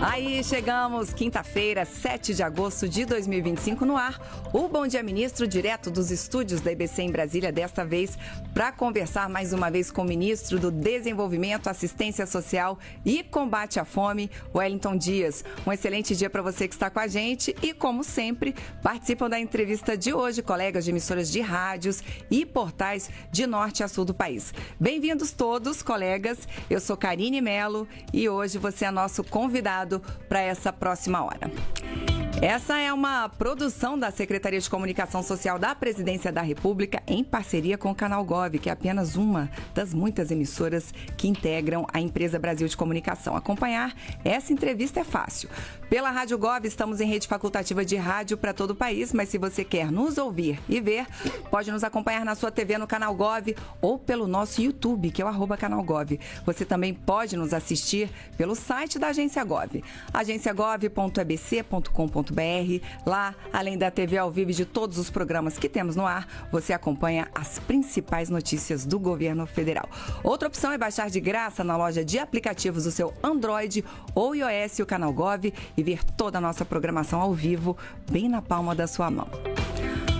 Aí chegamos, quinta-feira, 7 de agosto de 2025, no ar, o Bom Dia Ministro, direto dos estúdios da EBC em Brasília, desta vez para conversar mais uma vez com o Ministro do Desenvolvimento, Assistência Social e Combate à Fome, Wellington Dias. Um excelente dia para você que está com a gente e, como sempre, participam da entrevista de hoje colegas de emissoras de rádios e portais de norte a sul do país. Bem-vindos todos, colegas. Eu sou Karine Melo e hoje você é nosso convidado para essa próxima hora. Essa é uma produção da Secretaria de Comunicação Social da Presidência da República em parceria com o Canal Gov, que é apenas uma das muitas emissoras que integram a Empresa Brasil de Comunicação. Acompanhar essa entrevista é fácil. Pela Rádio Gov, estamos em rede facultativa de rádio para todo o país, mas se você quer nos ouvir e ver, pode nos acompanhar na sua TV no Canal Gov ou pelo nosso YouTube, que é o @canalgov. Você também pode nos assistir pelo site da Agência Gov, agenciagov.ebc.com.br. Lá, além da TV ao vivo e de todos os programas que temos no ar, você acompanha as principais notícias do governo federal. Outra opção é baixar de graça na loja de aplicativos do seu Android ou iOS o Canal Gov e ver toda a nossa programação ao vivo, bem na palma da sua mão.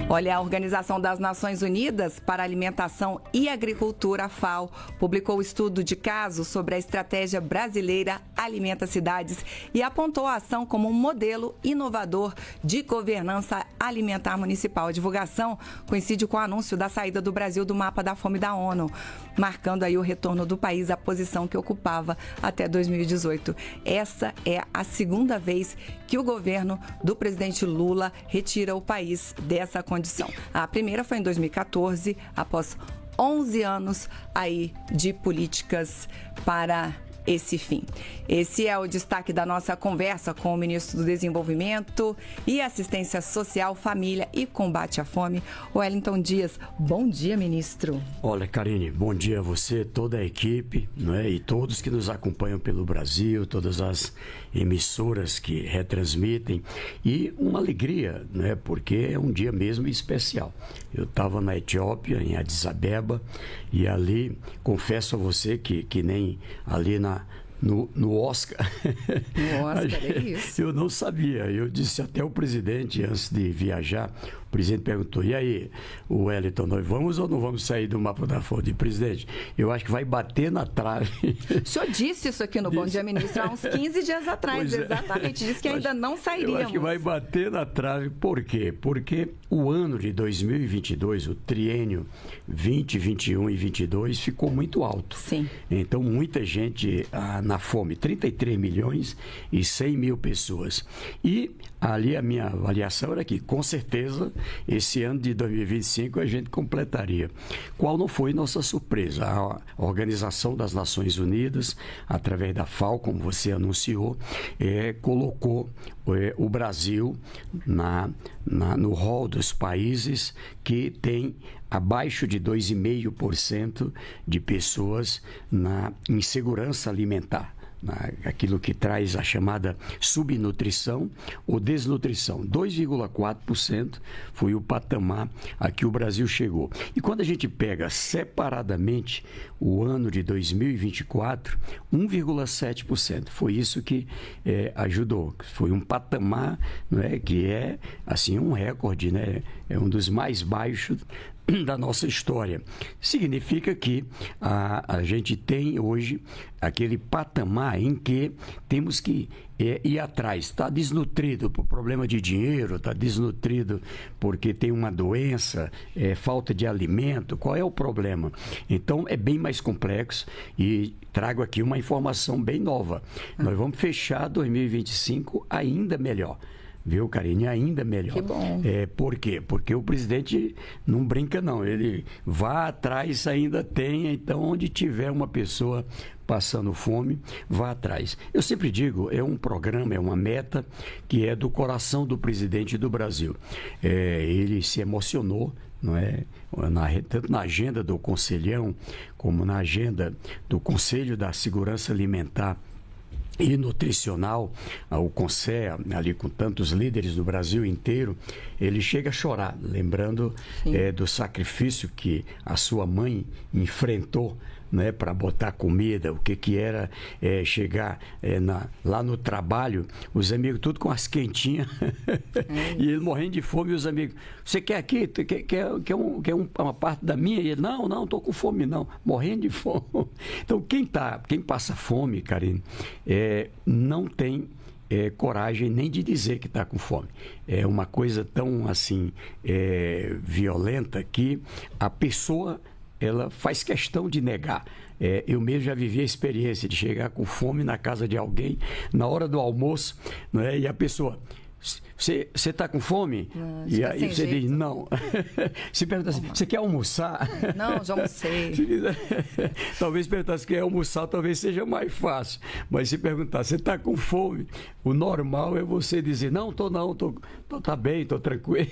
Olha, a Organização das Nações Unidas para a Alimentação e Agricultura, a FAO, publicou o estudo de caso sobre a estratégia brasileira Alimenta Cidades e apontou a ação como um modelo inovador de governança alimentar municipal. A divulgação coincide com o anúncio da saída do Brasil do mapa da fome da ONU, marcando aí o retorno do país à posição que ocupava até 2018. Essa é a segunda vez que o governo do presidente Lula retira o país dessa condição. A primeira foi em 2014, após 11 anos aí de políticas para esse fim. Esse é o destaque da nossa conversa com o Ministro do Desenvolvimento e Assistência Social, Família e Combate à Fome, Wellington Dias. Bom dia, ministro. Olha, Karine, bom dia a você, toda a equipe, né, e todos que nos acompanham pelo Brasil, todas as emissoras que retransmitem, e uma alegria, né, porque é um dia mesmo especial. Eu estava na Etiópia, em Addis Abeba, e ali, confesso a você que nem ali no Oscar. No Oscar, é isso. Eu não sabia. Eu disse até o presidente, antes de viajar, o presidente perguntou, e aí, o Wellington, nós vamos ou não vamos sair do mapa da fome? Presidente, eu acho que vai bater na trave. O senhor disse isso aqui no Bom Dia Ministro há uns 15 dias atrás, exatamente. Disse que ainda não sairíamos. Eu acho que vai bater na trave. Por quê? Porque o ano de 2022, o triênio 20, 21 e 22, ficou muito alto. Sim. Então, muita gente na fome, 33 milhões e 100 mil pessoas. E ali a minha avaliação era que, com certeza, esse ano de 2025 a gente completaria. Qual não foi nossa surpresa? A Organização das Nações Unidas, através da FAO, como você anunciou, colocou o Brasil no rol dos países que tem abaixo de 2,5% de pessoas na insegurança alimentar. Aquilo que traz a chamada subnutrição ou desnutrição. 2,4% foi o patamar a que o Brasil chegou. E quando a gente pega separadamente o ano de 2024, 1,7%. Foi isso que ajudou. Foi um patamar, não é, que é assim, um recorde, né? É um dos mais baixos da nossa história. Significa que a gente tem hoje aquele patamar em que temos que ir atrás. Está desnutrido por problema de dinheiro, está desnutrido porque tem uma doença, falta de alimento. Qual é o problema? Então, é bem mais complexo e trago aqui uma informação bem nova. Nós vamos fechar 2025 ainda melhor. Viu, Karine? Ainda melhor. Que bom. Por quê? Porque o presidente não brinca, não. Ele vá atrás, ainda tem. Então, onde tiver uma pessoa passando fome, vá atrás. Eu sempre digo, é um programa, é uma meta que é do coração do presidente do Brasil. Ele se emocionou, não é? Tanto na agenda do Conselhão, como na agenda do Conselho da Segurança Alimentar e nutricional, o CONSEA, ali com tantos líderes do Brasil inteiro, ele chega a chorar, lembrando do sacrifício que a sua mãe enfrentou, né, para botar comida, o que era chegar lá no trabalho, os amigos tudo com as quentinhas, e ele morrendo de fome, e os amigos, você quer aqui? Quer uma parte da minha? E ele, não estou com fome não, morrendo de fome. Então, quem passa fome, Karine, não tem coragem nem de dizer que está com fome. É uma coisa tão assim violenta que a pessoa ela faz questão de negar. Eu mesmo já vivi a experiência de chegar com fome na casa de alguém na hora do almoço, né, e a pessoa: você está com fome? E aí você diz, não. Se pergunta assim, você quer almoçar? Não, já almocei. Talvez perguntar se quer almoçar, talvez seja mais fácil. Mas se perguntar, você está com fome? O normal é você dizer, não, tá bem, estou tranquilo.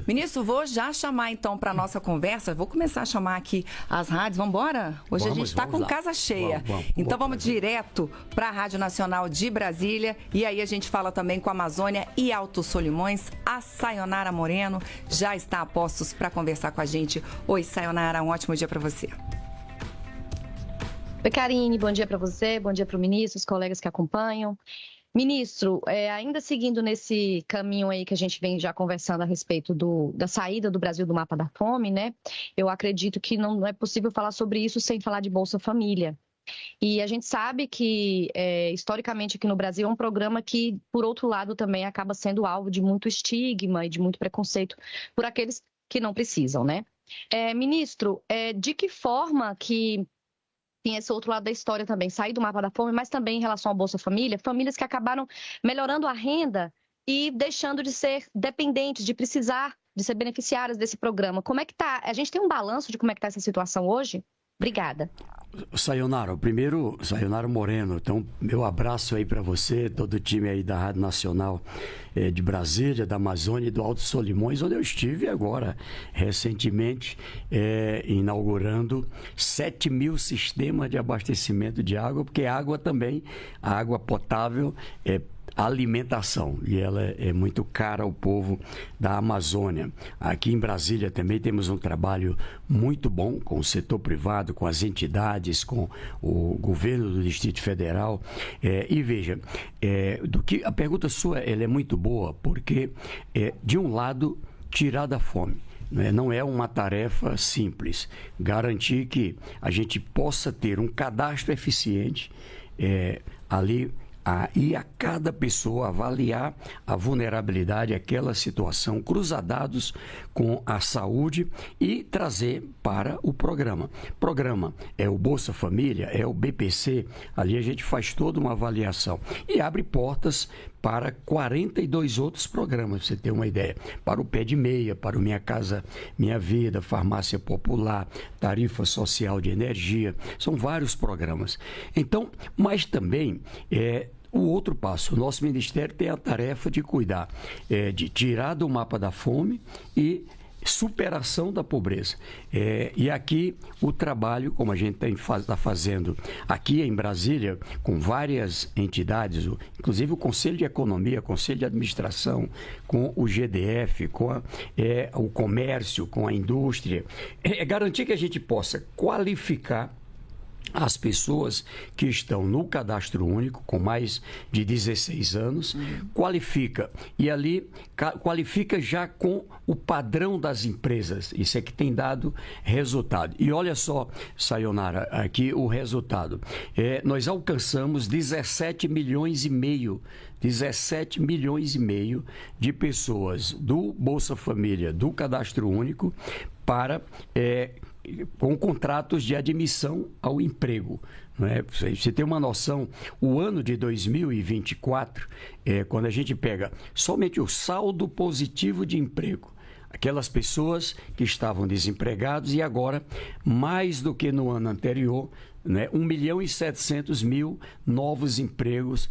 Ministro, vou já chamar então para a nossa conversa, vou começar a chamar aqui as rádios, vamos embora? Hoje a gente está com casa cheia. Então vamos direto para a Rádio Nacional de Brasília, e aí a gente fala também com a Amazônia e Alto Solimões. A Sayonara Moreno já está a postos para conversar com a gente. Oi, Sayonara, um ótimo dia para você. Oi, Karine, bom dia para você, bom dia para o ministro, os colegas que acompanham. Ministro, ainda seguindo nesse caminho aí que a gente vem já conversando a respeito da saída do Brasil do mapa da fome, né? Eu acredito que não é possível falar sobre isso sem falar de Bolsa Família. E a gente sabe que, historicamente, aqui no Brasil é um programa que, por outro lado, também acaba sendo alvo de muito estigma e de muito preconceito por aqueles que não precisam, né? Ministro, de que forma que tem esse outro lado da história também, sair do mapa da fome, mas também em relação ao Bolsa Família, famílias que acabaram melhorando a renda e deixando de ser dependentes, de precisar de ser beneficiárias desse programa. Como é que tá? A gente tem um balanço de como é que está essa situação hoje? Obrigada. Sayonara, primeiro, Sayonara Moreno, então meu abraço aí para você, todo o time aí da Rádio Nacional de Brasília, da Amazônia e do Alto Solimões, onde eu estive agora, recentemente, inaugurando 7 mil sistemas de abastecimento de água, porque água também, a água potável alimentação, e ela é muito cara ao povo da Amazônia. Aqui em Brasília também temos um trabalho muito bom com o setor privado, com as entidades, com o governo do Distrito Federal. E veja, a pergunta sua ela é muito boa, porque, de um lado, tirar da fome. Não é uma tarefa simples. Garantir que a gente possa ter um cadastro eficiente ali, e a cada pessoa avaliar a vulnerabilidade, aquela situação, cruzar dados com a saúde e trazer para o programa. Programa é o Bolsa Família, é o BPC, ali a gente faz toda uma avaliação e abre portas para 42 outros programas, pra você ter uma ideia. Para o Pé de Meia, para o Minha Casa Minha Vida, Farmácia Popular, Tarifa Social de Energia, são vários programas. Então, mas também o outro passo, o nosso Ministério tem a tarefa de cuidar, de tirar do mapa da fome e superação da pobreza. E aqui o trabalho, como a gente está fazendo aqui em Brasília, com várias entidades, inclusive o Conselho de Economia, Conselho de Administração, com o GDF, com o comércio, com a indústria, garantir que a gente possa qualificar as pessoas que estão no cadastro único, com mais de 16 anos, qualifica. E ali, qualifica já com o padrão das empresas. Isso é que tem dado resultado. E olha só, Sayonara, aqui o resultado. Nós alcançamos 17 milhões e meio de pessoas do Bolsa Família, do cadastro único, com contratos de admissão ao emprego. Não é? Você tem uma noção, o ano de 2024, quando a gente pega somente o saldo positivo de emprego, aquelas pessoas que estavam desempregados e agora, mais do que no ano anterior, 1.700.000 novos empregos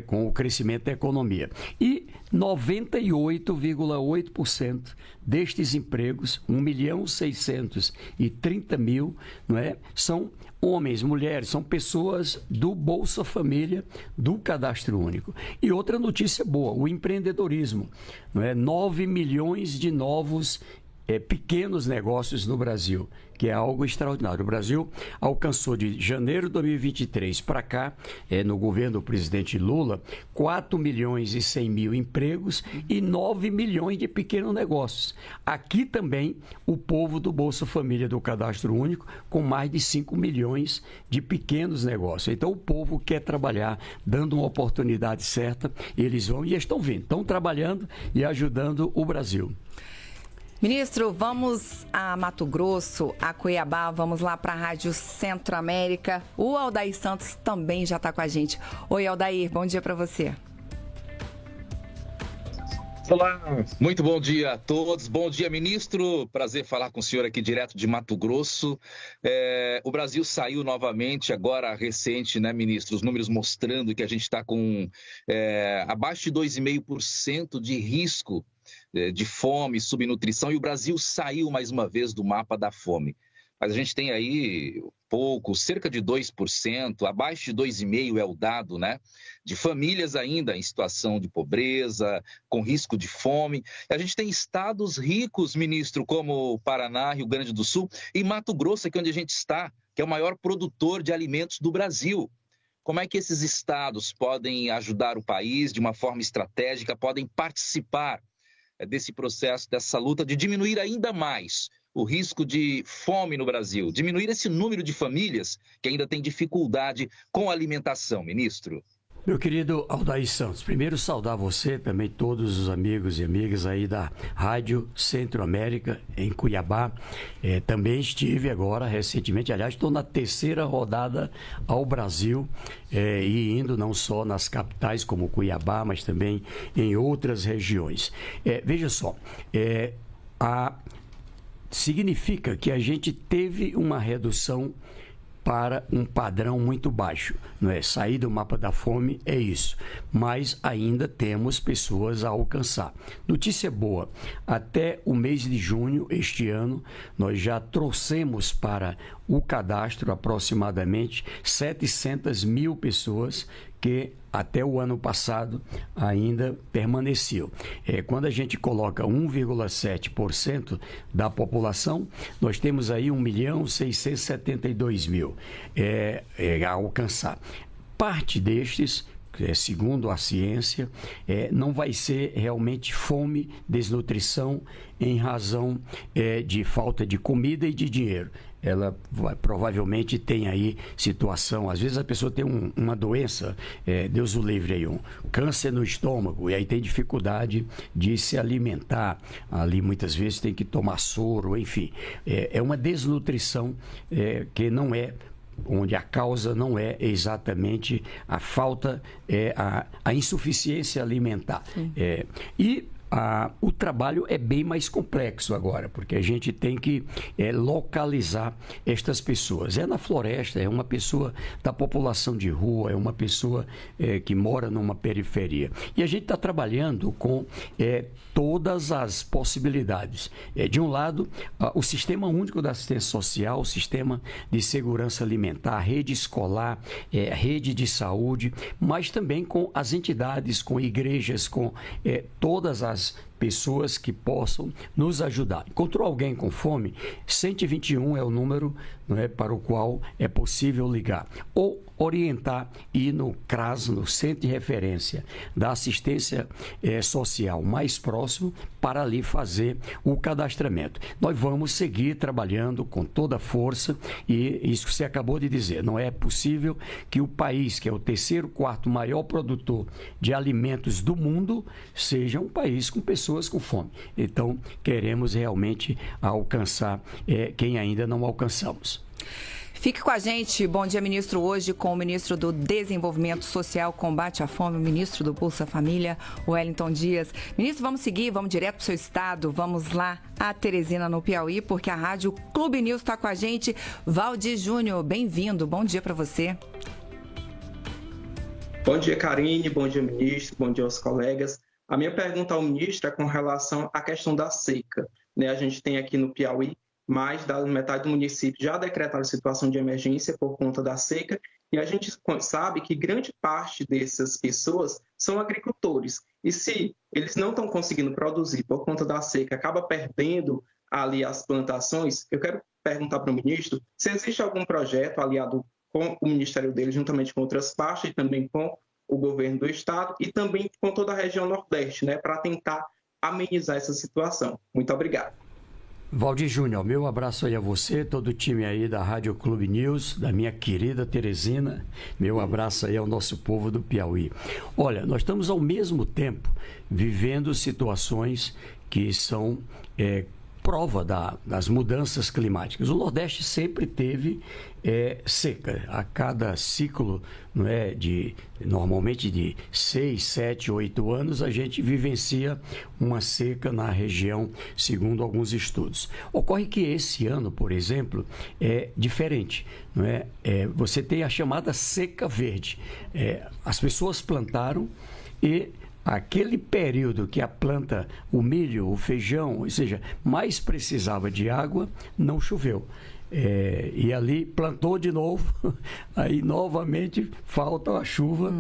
com o crescimento da economia. E 98,8% destes empregos, 1.630.000, são homens, mulheres, são pessoas do Bolsa Família, do Cadastro Único. E outra notícia boa, o empreendedorismo. 9 milhões de novos pequenos negócios no Brasil, que é algo extraordinário. O Brasil alcançou de janeiro de 2023 para cá, no governo do presidente Lula, 4 milhões e 100 mil empregos e 9 milhões de pequenos negócios. Aqui também o povo do Bolsa Família do Cadastro Único, com mais de 5 milhões de pequenos negócios. Então o povo quer trabalhar, dando uma oportunidade certa, eles vão e estão vindo, estão trabalhando e ajudando o Brasil. Ministro, vamos a Mato Grosso, a Cuiabá, vamos lá para a Rádio Centro-América. O Aldair Santos também já está com a gente. Oi, Aldair, bom dia para você. Olá, muito bom dia a todos. Bom dia, ministro. Prazer falar com o senhor aqui direto de Mato Grosso. O Brasil saiu novamente, agora recente, né, ministro? Os números mostrando que a gente está com abaixo de 2,5% de risco de fome, subnutrição, e o Brasil saiu mais uma vez do mapa da fome. Mas a gente tem aí cerca de 2%, abaixo de 2,5% é o dado, né? De famílias ainda em situação de pobreza, com risco de fome. A gente tem estados ricos, ministro, como o Paraná, Rio Grande do Sul e Mato Grosso, que é onde a gente está, que é o maior produtor de alimentos do Brasil. Como é que esses estados podem ajudar o país de uma forma estratégica, podem participar desse processo, dessa luta de diminuir ainda mais o risco de fome no Brasil, diminuir esse número de famílias que ainda têm dificuldade com a alimentação, ministro? Meu querido Aldair Santos, primeiro saudar você, também todos os amigos e amigas aí da Rádio Centro-América, em Cuiabá. Também estive agora, recentemente, aliás, estou na 3ª rodada ao Brasil, e indo não só nas capitais como Cuiabá, mas também em outras regiões. Veja só, significa que a gente teve uma redução para um padrão muito baixo, não é? Sair do mapa da fome é isso, mas ainda temos pessoas a alcançar. Notícia boa, até o mês de junho este ano, nós já trouxemos para o cadastro aproximadamente 700 mil pessoas que até o ano passado ainda permaneciam. Quando a gente coloca 1,7% da população, nós temos aí 1.672.000 a alcançar. Parte destes, segundo a ciência, não vai ser realmente fome, desnutrição em razão de falta de comida e de dinheiro. Ela provavelmente tem aí situação, às vezes a pessoa tem uma doença, Deus o livre aí, um câncer no estômago, e aí tem dificuldade de se alimentar, ali muitas vezes tem que tomar soro, enfim, é uma desnutrição que não é, onde a causa não é exatamente a falta, a insuficiência alimentar. O trabalho é bem mais complexo agora, porque a gente tem que localizar estas pessoas. É na floresta, é uma pessoa da população de rua, é uma pessoa que mora numa periferia. E a gente está trabalhando com todas as possibilidades. De um lado, o Sistema Único da Assistência Social, o Sistema de Segurança Alimentar, rede escolar, rede de saúde, mas também com as entidades, com igrejas, com todas as pessoas que possam nos ajudar. Encontrou alguém com fome? 121 é o número, não é, para o qual é possível ligar. Ou orientar e ir no CRAS, no Centro de Referência da Assistência Social mais próximo, para ali fazer o cadastramento. Nós vamos seguir trabalhando com toda a força, e isso que você acabou de dizer, não é possível que o país, que é o 3º, 4º maior produtor de alimentos do mundo, seja um país com pessoas com fome. Então, queremos realmente alcançar quem ainda não alcançamos. Fique com a gente. Bom dia, ministro. Hoje com o ministro do Desenvolvimento Social, Combate à Fome, o ministro do Bolsa Família, Wellington Dias. Ministro, vamos seguir, vamos direto para o seu estado. Vamos lá a Teresina, no Piauí, porque a Rádio Clube News está com a gente. Valdir Júnior, bem-vindo. Bom dia para você. Bom dia, Karine. Bom dia, ministro. Bom dia aos colegas. A minha pergunta ao ministro é com relação à questão da seca. A gente tem aqui no Piauí mais da metade do município já decretaram situação de emergência por conta da seca, e a gente sabe que grande parte dessas pessoas são agricultores. E se eles não estão conseguindo produzir por conta da seca, acaba perdendo ali as plantações, eu quero perguntar para o ministro se existe algum projeto aliado com o ministério dele, juntamente com outras partes, e também com o governo do estado e também com toda a região Nordeste, né, para tentar amenizar essa situação. Muito obrigado. Valdir Júnior, meu abraço aí a você, todo o time aí da Rádio Clube News, da minha querida Teresina, meu abraço aí ao nosso povo do Piauí. Olha, nós estamos ao mesmo tempo vivendo situações que são prova das mudanças climáticas. O Nordeste sempre teve seca. A cada ciclo, não é, normalmente de 6, 7, 8 anos, a gente vivencia uma seca na região, segundo alguns estudos. Ocorre que esse ano, por exemplo, é diferente. Não é? Você tem a chamada seca verde. As pessoas plantaram e aquele período que a planta, o milho, o feijão, ou seja, mais precisava de água, não choveu. E ali plantou de novo, aí novamente falta a chuva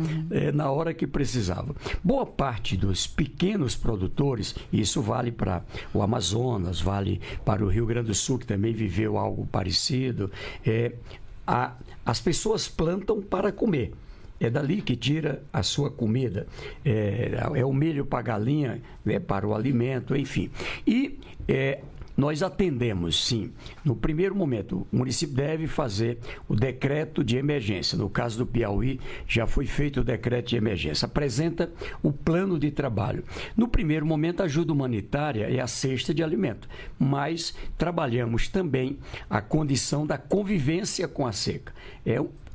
na hora que precisava. Boa parte dos pequenos produtores, e isso vale para o Amazonas, vale para o Rio Grande do Sul, que também viveu algo parecido, as pessoas plantam para comer. É dali que tira a sua comida. É o milho para a galinha, para o alimento, enfim. E nós atendemos, sim. No primeiro momento, o município deve fazer o decreto de emergência. No caso do Piauí, já foi feito o decreto de emergência. Apresenta o plano de trabalho. No primeiro momento, a ajuda humanitária é a cesta de alimento. Mas trabalhamos também a condição da convivência com a seca.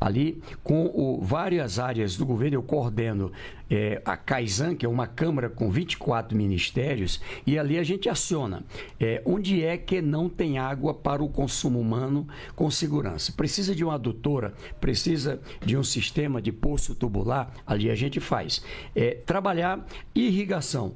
Ali, com várias áreas do governo, eu coordeno a CAISAN, que é uma câmara com 24 ministérios, e ali a gente aciona onde é que não tem água para o consumo humano com segurança. Precisa de uma adutora, precisa de um sistema de poço tubular, ali a gente faz. Trabalhar irrigação.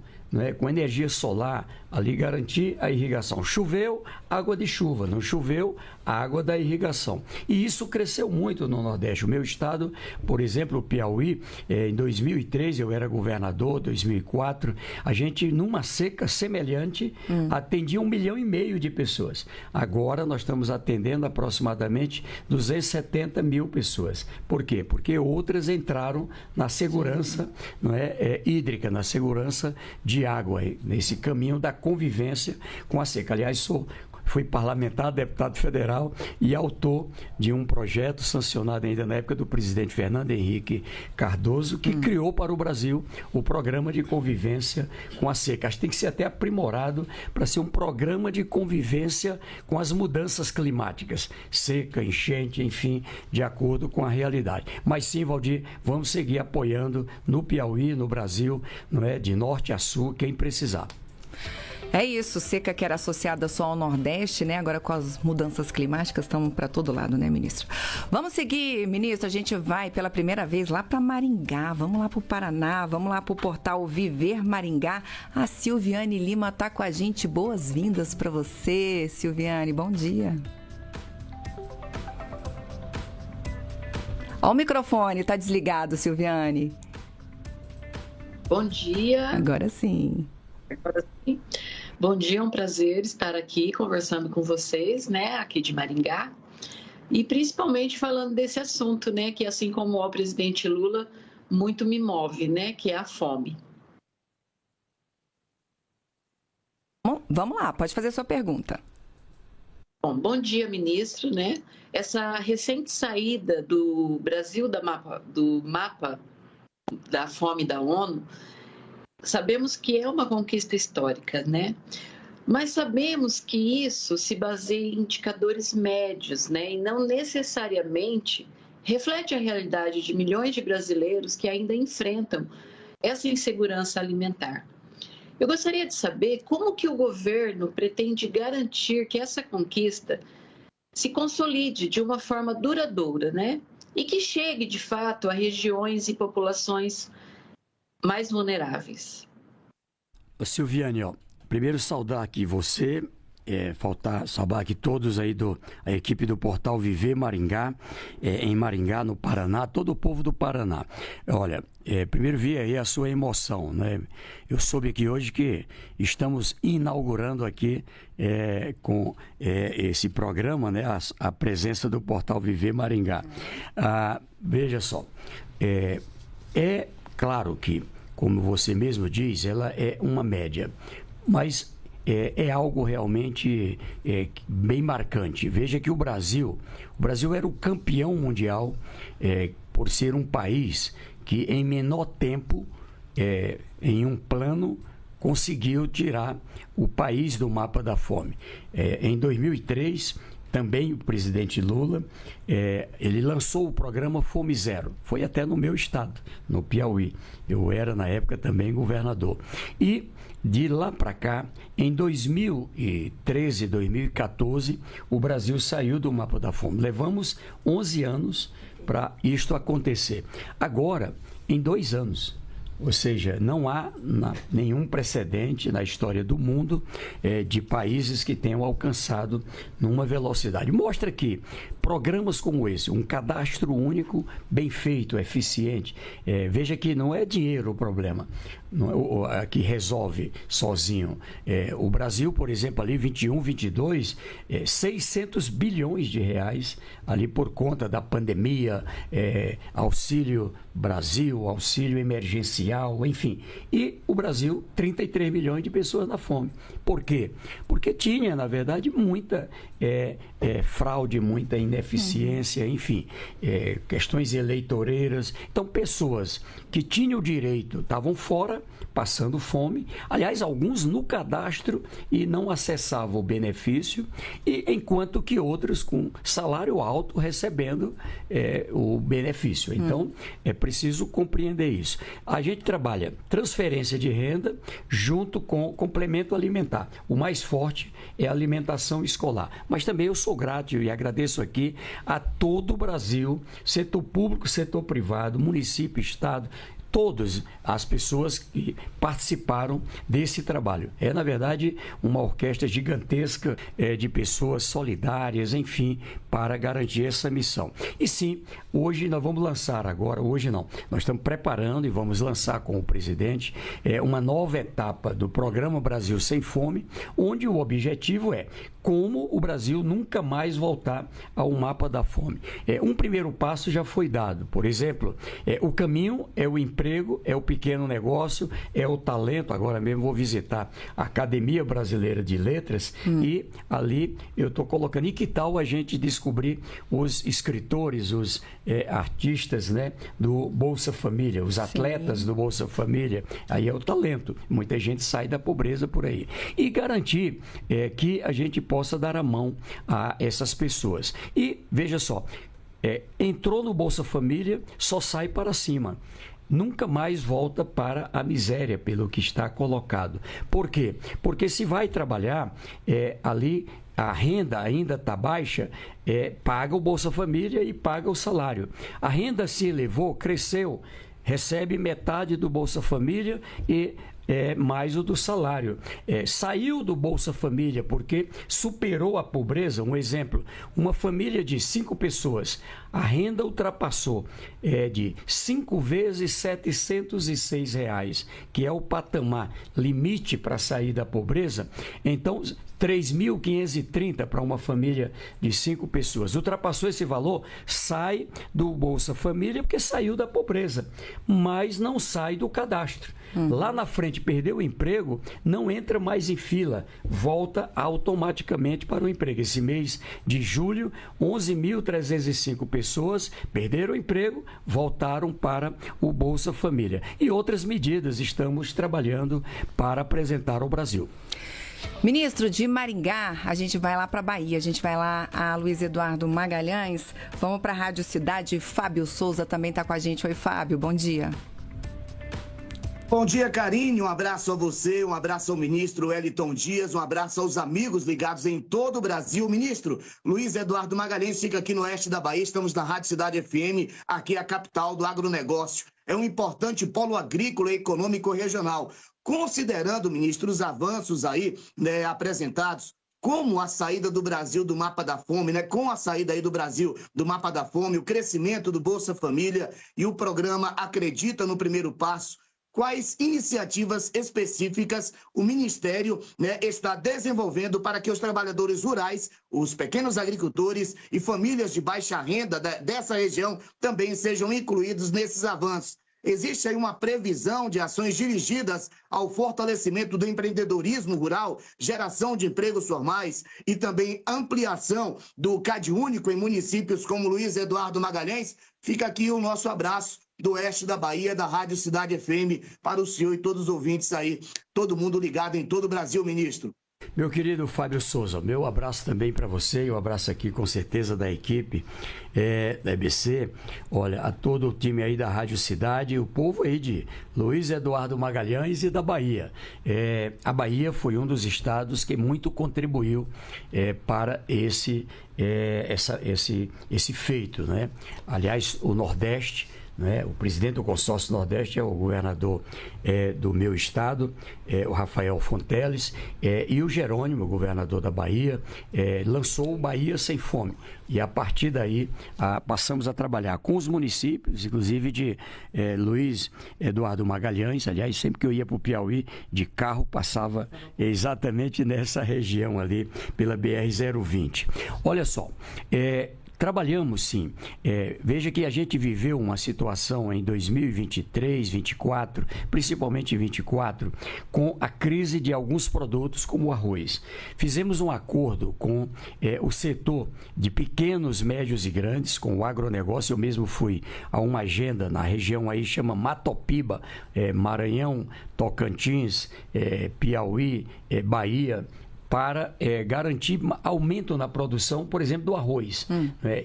Com energia solar, ali garantir a irrigação. Choveu, água de chuva. Não choveu, água da irrigação. E isso cresceu muito no Nordeste. O meu estado, por exemplo, o Piauí, em 2003, eu era governador, 2004, a gente, numa seca semelhante, atendia 1,5 milhão de pessoas. Agora, nós estamos atendendo aproximadamente 270 mil pessoas. Por quê? Porque outras entraram na segurança hídrica, na segurança de água, nesse caminho da convivência com a seca. Aliás, fui parlamentar, deputado federal e autor de um projeto sancionado ainda na época do presidente Fernando Henrique Cardoso, que criou para o Brasil o programa de convivência com a seca. Acho que tem que ser até aprimorado para ser um programa de convivência com as mudanças climáticas, seca, enchente, enfim, de acordo com a realidade. Mas sim, Valdir, vamos seguir apoiando no Piauí, no Brasil, de norte a sul, quem precisar. É isso, seca que era associada só ao Nordeste, né? Agora com as mudanças climáticas estamos para todo lado, né, ministro? Vamos seguir, ministro, a gente vai pela primeira vez lá para Maringá, vamos lá para o Paraná, vamos lá para o portal Viver Maringá. A Silviane Lima está com a gente, boas-vindas para você, Silviane, bom dia. Ó, o microfone, está desligado, Silviane. Bom dia. Agora sim. Agora sim. Bom dia, é um prazer estar aqui conversando com vocês, né, aqui de Maringá, e principalmente falando desse assunto, né, que assim como o presidente Lula, muito me move, né, que é a fome. Bom, vamos lá, pode fazer sua pergunta. Bom dia, ministro, né, essa recente saída do Brasil do mapa da fome da ONU, sabemos que é uma conquista histórica, né? Mas sabemos que isso se baseia em indicadores médios, né? E não necessariamente reflete a realidade de milhões de brasileiros que ainda enfrentam essa insegurança alimentar. Eu gostaria de saber como que o governo pretende garantir que essa conquista se consolide de uma forma duradoura, né? E que chegue, de fato, a regiões e populações mais vulneráveis. Silviane, primeiro saudar aqui você faltar saber aqui todos aí a equipe do Portal Viver Maringá, em Maringá, no Paraná, todo o povo do Paraná. Olha, primeiro vi aí a sua emoção, né? Eu soube aqui hoje que estamos inaugurando aqui com esse programa, né, a presença do Portal Viver Maringá. Veja só, é claro que, como você mesmo diz, ela é uma média, mas é algo realmente bem marcante. Veja que o Brasil era o campeão mundial por ser um país que em menor tempo, em um plano, conseguiu tirar o país do mapa da fome. Em 2003, também o presidente Lula, ele lançou o programa Fome Zero. Foi até no meu estado, no Piauí. Eu era, na época, também governador. E de lá para cá, em 2013, 2014, o Brasil saiu do mapa da fome. Levamos 11 anos para isto acontecer. Agora, em 2 anos, ou seja, não há nenhum precedente na história do mundo de países que tenham alcançado numa velocidade. Mostra que programas como esse, um cadastro único, bem feito, eficiente, veja que não é dinheiro o problema, não é que resolve sozinho. O Brasil, por exemplo, ali 21, 22, 600 bilhões de reais ali por conta da pandemia, Auxílio Brasil, auxílio emergencial, enfim. E o Brasil, 33 milhões de pessoas na fome. Por quê? Porque tinha, na verdade, muita fraude, muita ineficiência, enfim, questões eleitoreiras. Então, pessoas que tinham o direito estavam fora, passando fome. Aliás, alguns no cadastro e não acessavam o benefício, e enquanto que outros com salário alto recebendo o benefício. Então, é preciso compreender isso. A gente trabalha transferência de renda junto com complemento alimentar. O mais forte é a alimentação escolar. Mas também eu sou grato e agradeço aqui a todo o Brasil, setor público, setor privado, município, estado, todas as pessoas que participaram desse trabalho. É, na verdade, uma orquestra gigantesca de pessoas solidárias, enfim, para garantir essa missão. E sim, hoje nós vamos lançar agora, hoje não, nós estamos preparando e vamos lançar com o presidente uma nova etapa do Programa Brasil Sem Fome, onde o objetivo é como o Brasil nunca mais voltar ao mapa da fome. Um primeiro passo já foi dado. Por exemplo, o caminho é o emprego, é o pequeno negócio, é o talento. Agora mesmo vou visitar a Academia Brasileira de Letras e ali eu estou colocando. E que tal a gente descobrir os escritores, os artistas, né, do Bolsa Família, os atletas do Bolsa Família? Aí é o talento. Muita gente sai da pobreza por aí. E garantir que a gente possa dar a mão a essas pessoas. E veja só, entrou no Bolsa Família, só sai para cima. Nunca mais volta para a miséria, pelo que está colocado. Por quê? Porque se vai trabalhar, ali a renda ainda está baixa, paga o Bolsa Família e paga o salário. A renda se elevou, cresceu, recebe metade do Bolsa Família e mais o do salário. Saiu do Bolsa Família porque superou a pobreza. Um exemplo, uma família de 5 pessoas, a renda ultrapassou de 5 vezes R$ 706, que é o patamar limite para sair da pobreza. Então, 3.530 para uma família de 5 pessoas. Ultrapassou esse valor, sai do Bolsa Família porque saiu da pobreza, mas não sai do cadastro. Lá na frente, perdeu o emprego, não entra mais em fila, volta automaticamente para o emprego. Esse mês de julho, 11.305 pessoas perderam o emprego, voltaram para o Bolsa Família. E outras medidas estamos trabalhando para apresentar ao Brasil. Ministro, de Maringá, a gente vai lá para a Bahia, a gente vai lá a Luiz Eduardo Magalhães. Vamos para a Rádio Cidade, Fábio Souza também está com a gente. Oi, Fábio, bom dia. Bom dia, Karine, um abraço a você, um abraço ao ministro Wellington Dias, um abraço aos amigos ligados em todo o Brasil. Ministro, Luiz Eduardo Magalhães fica aqui no oeste da Bahia, estamos na Rádio Cidade FM, aqui é a capital do agronegócio. É um importante polo agrícola e econômico regional. Considerando, ministro, os avanços aí apresentados, como a saída do Brasil do mapa da fome, né? Com a saída aí do Brasil do mapa da fome, o crescimento do Bolsa Família e o programa Acredita no Primeiro Passo, quais iniciativas específicas o Ministério, né, está desenvolvendo para que os trabalhadores rurais, os pequenos agricultores e famílias de baixa renda dessa região também sejam incluídos nesses avanços? Existe aí uma previsão de ações dirigidas ao fortalecimento do empreendedorismo rural, geração de empregos formais e também ampliação do CadÚnico em municípios como Luiz Eduardo Magalhães? Fica aqui o nosso abraço do oeste da Bahia, da Rádio Cidade FM, para o senhor e todos os ouvintes aí, todo mundo ligado em todo o Brasil, ministro. Meu querido Fábio Souza, meu abraço também para você e um abraço aqui com certeza da equipe da EBC, olha, a todo o time aí da Rádio Cidade e o povo aí de Luiz Eduardo Magalhães e da Bahia. A Bahia foi um dos estados que muito contribuiu para esse feito, né? Aliás, o Nordeste, né? O presidente do consórcio Nordeste é o governador do meu estado, o Rafael Fonteles, e o Jerônimo, governador da Bahia, lançou o Bahia Sem Fome. E a partir daí passamos a trabalhar com os municípios, inclusive de Luiz Eduardo Magalhães. Aliás, sempre que eu ia para o Piauí de carro, passava exatamente nessa região ali, pela BR-020. Olha só, trabalhamos sim. Veja que a gente viveu uma situação em 2023, 2024, principalmente em 2024, com a crise de alguns produtos como o arroz. Fizemos um acordo com o setor de pequenos, médios e grandes, com o agronegócio. Eu mesmo fui a uma agenda na região aí, chama Matopiba, Maranhão, Tocantins, Piauí, Bahia, para garantir aumento na produção, por exemplo, do arroz.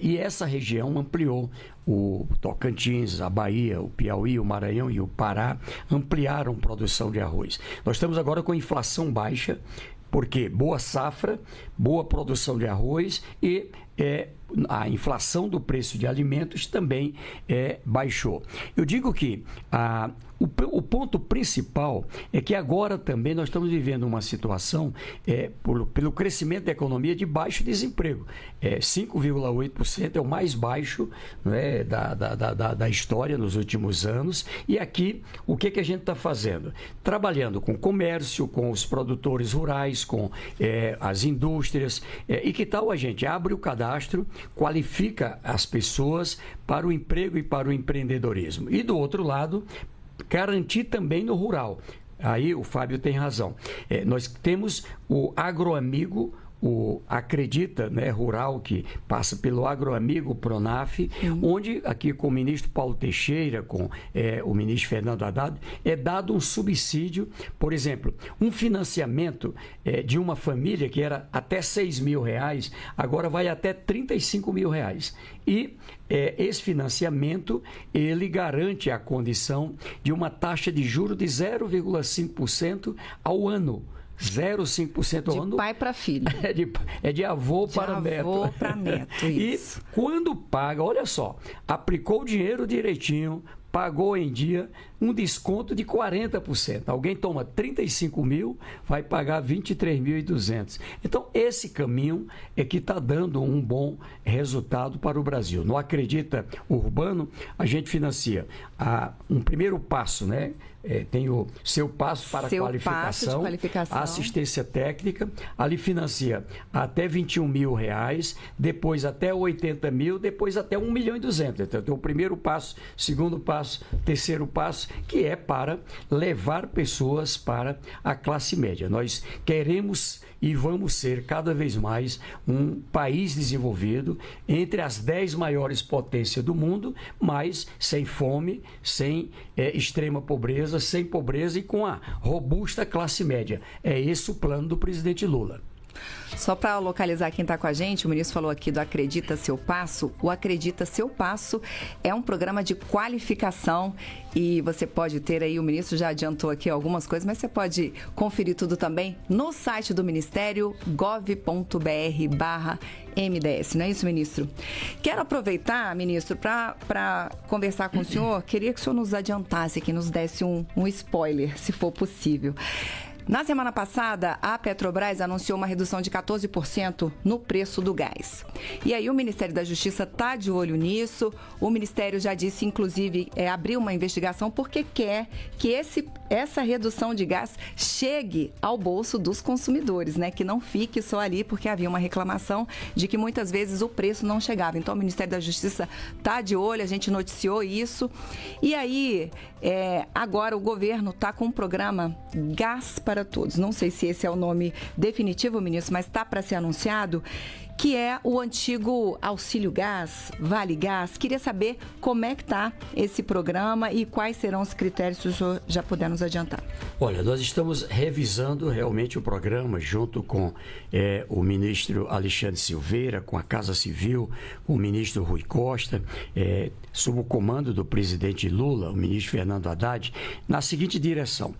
E essa região ampliou. O Tocantins, a Bahia, o Piauí, o Maranhão e o Pará ampliaram produção de arroz. Nós estamos agora com inflação baixa, porque boa safra, boa produção de arroz e a inflação do preço de alimentos também baixou. Eu digo que o ponto principal é que agora também nós estamos vivendo uma situação pelo crescimento da economia de baixo desemprego. 5,8% é o mais baixo, né, da história nos últimos anos. E aqui, o que a gente está fazendo? Trabalhando com comércio, com os produtores rurais, com as indústrias. E que tal a gente abre o cadastro, qualifica as pessoas para o emprego e para o empreendedorismo. E do outro lado, garantir também no rural. Aí o Fábio tem razão. Nós temos o Agroamigo, o Acredita, né, Rural, que passa pelo Agroamigo Pronaf, onde aqui com o ministro Paulo Teixeira, com o ministro Fernando Haddad, é dado um subsídio, por exemplo, um financiamento de uma família que era até R$6.000, agora vai até R$35.000. E esse financiamento, ele garante a condição de uma taxa de juros de 0,5% ao ano. 0,5% ao ano. De pai para filho. De avô para neto. De avô para neto, isso. E quando paga, olha só, aplicou o dinheiro direitinho, pagou em dia, um desconto de 40%. Alguém toma 35 mil, vai pagar 23.200. Então, esse caminho é que está dando um bom resultado para o Brasil. No Acredita Urbano, a gente financia um primeiro passo, né? Tem o seu passo para qualificação, assistência técnica, ali financia até R$21 mil, depois até 80 mil, depois até 1.200.000. Então tem o primeiro passo, segundo passo, terceiro passo, que é para levar pessoas para a classe média. Nós queremos e vamos ser cada vez mais um país desenvolvido entre as 10 maiores potências do mundo, mas sem fome, sem extrema pobreza, sem pobreza e com a robusta classe média. É esse o plano do presidente Lula. Só para localizar quem está com a gente, o ministro falou aqui do Acredita Seu Passo. O Acredita Seu Passo é um programa de qualificação e você pode ter aí, o ministro já adiantou aqui algumas coisas, mas você pode conferir tudo também no site do Ministério, gov.br/MDS, não é isso, ministro? Quero aproveitar, ministro, para conversar com o senhor. Queria que o senhor nos adiantasse aqui, nos desse um spoiler, se for possível. Na semana passada, a Petrobras anunciou uma redução de 14% no preço do gás. E aí o Ministério da Justiça está de olho nisso. O Ministério já disse, inclusive, abriu uma investigação porque quer que essa redução de gás chegue ao bolso dos consumidores, né? Que não fique só ali, porque havia uma reclamação de que muitas vezes o preço não chegava. Então o Ministério da Justiça está de olho, a gente noticiou isso. E aí, agora o governo está com um programa Gás para Todos. Não sei se esse é o nome definitivo, ministro, mas está para ser anunciado, que é o antigo Auxílio Gás, Vale Gás. Queria saber como é que está esse programa e quais serão os critérios, se o senhor já puder nos adiantar. Olha, nós estamos revisando realmente o programa junto com o ministro Alexandre Silveira, com a Casa Civil, com o ministro Rui Costa, sob o comando do presidente Lula, o ministro Fernando Haddad, na seguinte direção.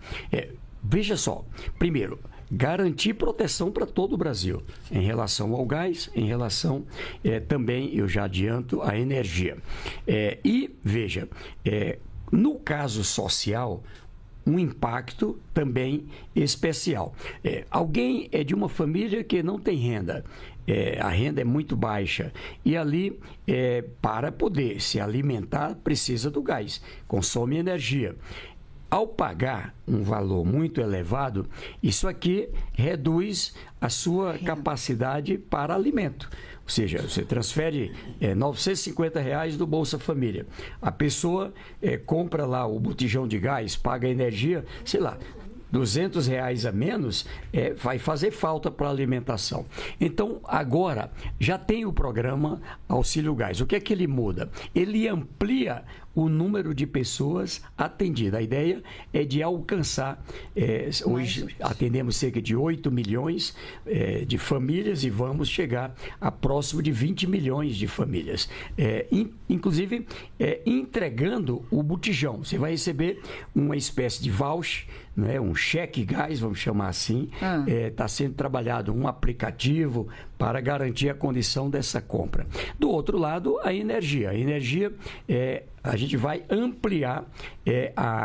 Veja só, primeiro, garantir proteção para todo o Brasil, em relação ao gás, em relação também, eu já adianto, à energia. E, veja, no caso social, um impacto também especial. Alguém é de uma família que não tem renda, a renda é muito baixa, e ali, para poder se alimentar, precisa do gás, consome energia. Ao pagar um valor muito elevado, isso aqui reduz a sua capacidade para alimento. Ou seja, você transfere R$950 do Bolsa Família. A pessoa compra lá o botijão de gás, paga energia, sei lá, R$200 a menos, vai fazer falta para a alimentação. Então, agora, já tem o programa Auxílio Gás. O que é que ele muda? Ele amplia o número de pessoas atendidas. A ideia é de alcançar, hoje atendemos cerca de 8 milhões de famílias e vamos chegar a próximo de 20 milhões de famílias. Inclusive, entregando o botijão. Você vai receber uma espécie de voucher, um cheque gás, vamos chamar assim. Está sendo trabalhado um aplicativo para garantir a condição dessa compra. Do outro lado, a energia. A energia, a gente vai ampliar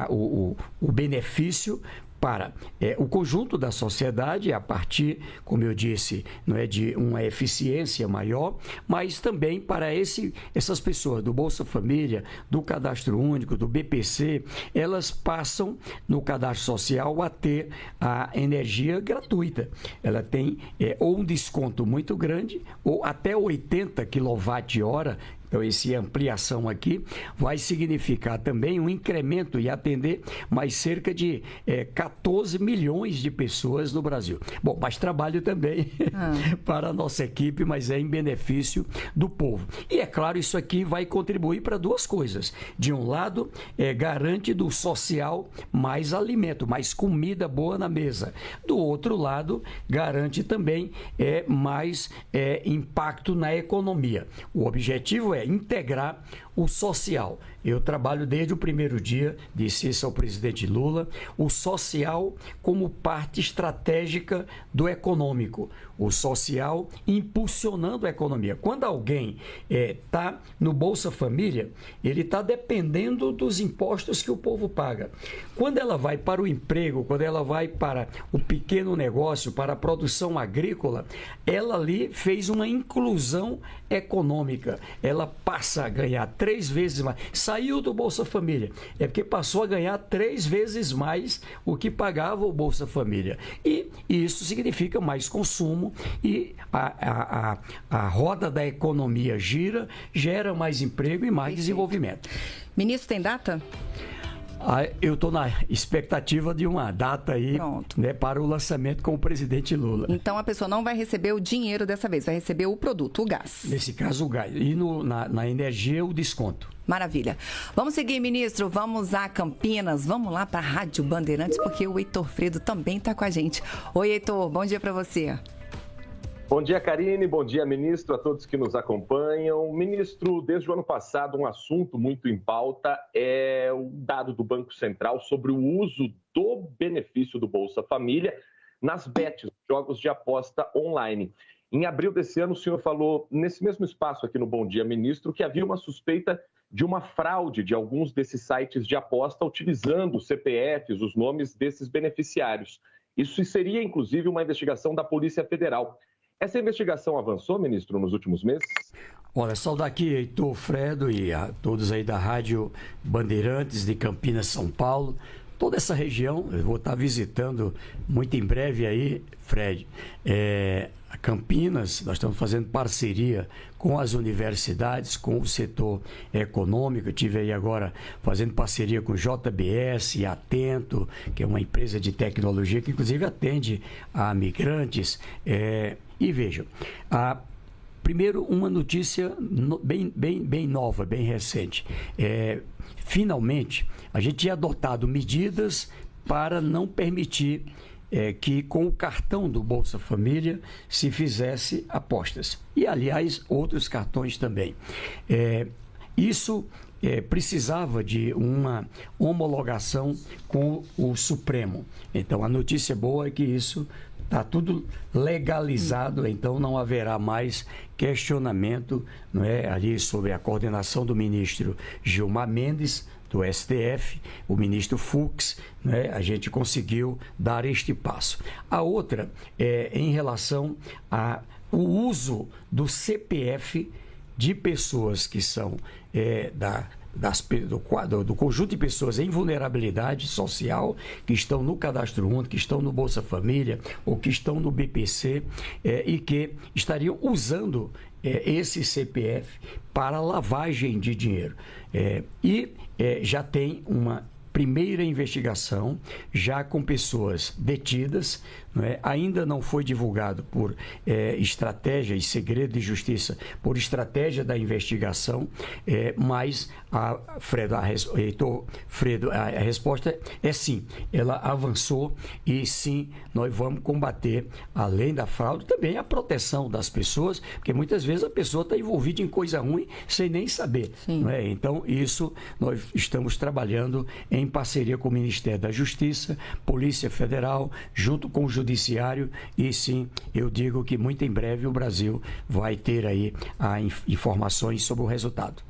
o benefício para o conjunto da sociedade, a partir, como eu disse, não é de uma eficiência maior, mas também para essas pessoas do Bolsa Família, do Cadastro Único, do BPC, elas passam no cadastro social a ter a energia gratuita. Ela tem ou um desconto muito grande, ou até 80 kWh. Então, essa ampliação aqui vai significar também um incremento e atender mais cerca de 14 milhões de pessoas no Brasil. Bom, mais trabalho também para a nossa equipe, mas é em benefício do povo. E, é claro, isso aqui vai contribuir para duas coisas. De um lado, garante do social mais alimento, mais comida boa na mesa. Do outro lado, garante também mais impacto na economia. O objetivo é integrar o social. Eu trabalho desde o primeiro dia, disse isso ao presidente Lula, o social como parte estratégica do econômico, o social impulsionando a economia. Quando alguém está no Bolsa Família, ele está dependendo dos impostos que o povo paga. Quando ela vai para o emprego, quando ela vai para o pequeno negócio, para a produção agrícola, ela ali fez uma inclusão econômica. Ela passa a ganhar 3 vezes mais. Saiu do Bolsa Família. É porque passou a ganhar 3 vezes mais o que pagava o Bolsa Família. E isso significa mais consumo e a roda da economia gira, gera mais emprego e mais desenvolvimento. Ministro, tem data? Eu estou na expectativa de uma data aí, né, para o lançamento com o presidente Lula. Então a pessoa não vai receber o dinheiro dessa vez, vai receber o produto, o gás. Nesse caso, o gás. E na energia, o desconto. Maravilha. Vamos seguir, ministro. Vamos a Campinas. Vamos lá para a Rádio Bandeirantes, porque o Heitor Fredo também está com a gente. Oi, Heitor. Bom dia para você. Bom dia, Karine. Bom dia, ministro, a todos que nos acompanham. Ministro, desde o ano passado, um assunto muito em pauta é o dado do Banco Central sobre o uso do benefício do Bolsa Família nas bets, jogos de aposta online. Em abril desse ano, o senhor falou, nesse mesmo espaço aqui no Bom Dia, ministro, que havia uma suspeita de uma fraude de alguns desses sites de aposta utilizando os CPFs, os nomes desses beneficiários. Isso seria, inclusive, uma investigação da Polícia Federal. Essa investigação avançou, ministro, nos últimos meses? Olha, saudar aqui Heitor, Fredo e a todos aí da Rádio Bandeirantes de Campinas, São Paulo. Toda essa região, eu vou estar visitando muito em breve aí, Fred, Campinas. Nós estamos fazendo parceria com as universidades, com o setor econômico. Eu estive aí agora fazendo parceria com o JBS e Atento, que é uma empresa de tecnologia que inclusive atende a migrantes. E vejam, primeiro uma notícia bem nova, bem recente. Finalmente, a gente tinha adotado medidas para não permitir que com o cartão do Bolsa Família se fizesse apostas. E, aliás, outros cartões também. Isso precisava de uma homologação com o Supremo. Então, a notícia boa é que isso está tudo legalizado, então não haverá mais questionamento, não é, ali sobre a coordenação do ministro Gilmar Mendes, do STF, o ministro Fux, né, a gente conseguiu dar este passo. A outra é em relação ao uso do CPF de pessoas que são do conjunto de pessoas em vulnerabilidade social, que estão no Cadastro Único, que estão no Bolsa Família ou que estão no BPC e que estariam usando esse CPF para lavagem de dinheiro. Já tem uma primeira investigação, já com pessoas detidas, não é? Ainda não foi divulgado por estratégia e segredo de justiça, por estratégia da investigação, mas Fredo, a resposta é sim, ela avançou e sim, nós vamos combater, além da fraude, também a proteção das pessoas, porque muitas vezes a pessoa está envolvida em coisa ruim sem nem saber. Não é? Então, isso nós estamos trabalhando em parceria com o Ministério da Justiça, Polícia Federal, junto com o Judiciário, e sim, eu digo que muito em breve o Brasil vai ter aí informações sobre o resultado.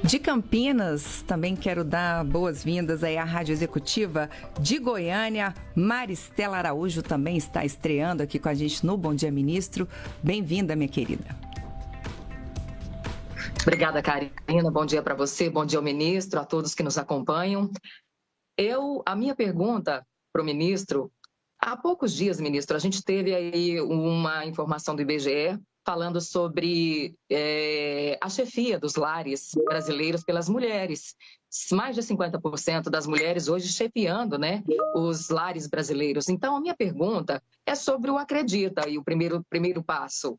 De Campinas, também quero dar boas-vindas aí à Rádio Executiva de Goiânia. Maristela Araújo também está estreando aqui com a gente no Bom Dia Ministro. Bem-vinda, minha querida. Obrigada, Karina. Bom dia para você, bom dia ao ministro, a todos que nos acompanham. A minha pergunta para o ministro, há poucos dias, ministro, a gente teve aí uma informação do IBGE falando sobre a chefia dos lares brasileiros pelas mulheres. Mais de 50% das mulheres hoje chefiando, né, os lares brasileiros. Então, a minha pergunta é sobre o acredita e o primeiro passo.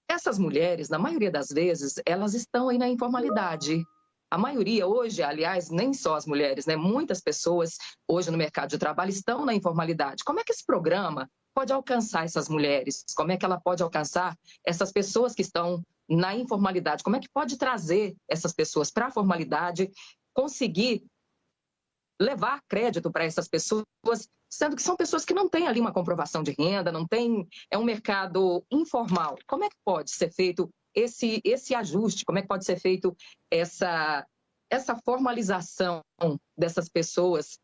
Essas mulheres, na maioria das vezes, elas estão aí na informalidade. A maioria hoje, aliás, nem só as mulheres, né? Muitas pessoas hoje no mercado de trabalho estão na informalidade. Como é que esse programa pode alcançar essas mulheres? Como é que ela pode alcançar essas pessoas que estão na informalidade? Como é que pode trazer essas pessoas para a formalidade, conseguir levar crédito para essas pessoas, sendo que são pessoas que não têm ali uma comprovação de renda, não tem, é um mercado informal. Como é que pode ser feito esse ajuste? Como é que pode ser feito essa formalização dessas pessoas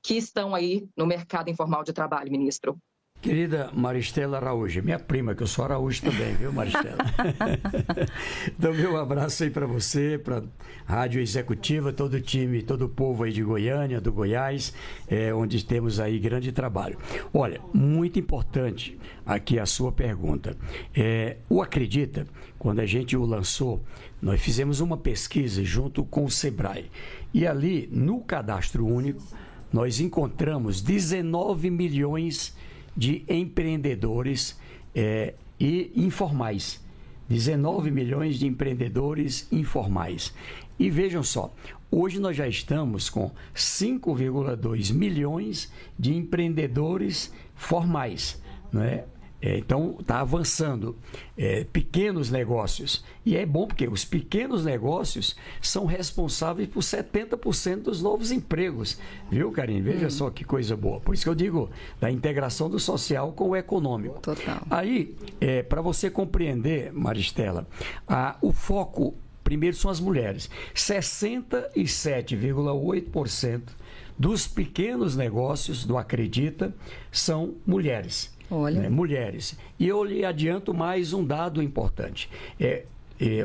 que estão aí no mercado informal de trabalho, ministro? Querida Maristela Araújo, minha prima, que eu sou Araújo também, viu, Maristela? Então, meu abraço aí para você, para a Rádio Executiva, todo o time, todo o povo aí de Goiânia, do Goiás, onde temos aí grande trabalho. Olha, muito importante aqui a sua pergunta. O Acredita, quando a gente o lançou, nós fizemos uma pesquisa junto com o Sebrae. E ali, no Cadastro Único, nós encontramos 19 milhões de empreendedores e informais. 19 milhões de empreendedores informais. E vejam só, hoje nós já estamos com 5,2 milhões de empreendedores formais, não é? Então, está avançando. Pequenos negócios. E é bom porque os pequenos negócios são responsáveis por 70% dos novos empregos. Viu, Karine? Veja só que coisa boa. Por isso que eu digo da integração do social com o econômico. Total. Aí, para você compreender, Maristela, o foco, primeiro, são as mulheres. 67,8% dos pequenos negócios do Acredita são mulheres. Olha. Né? Mulheres. E eu lhe adianto mais um dado importante.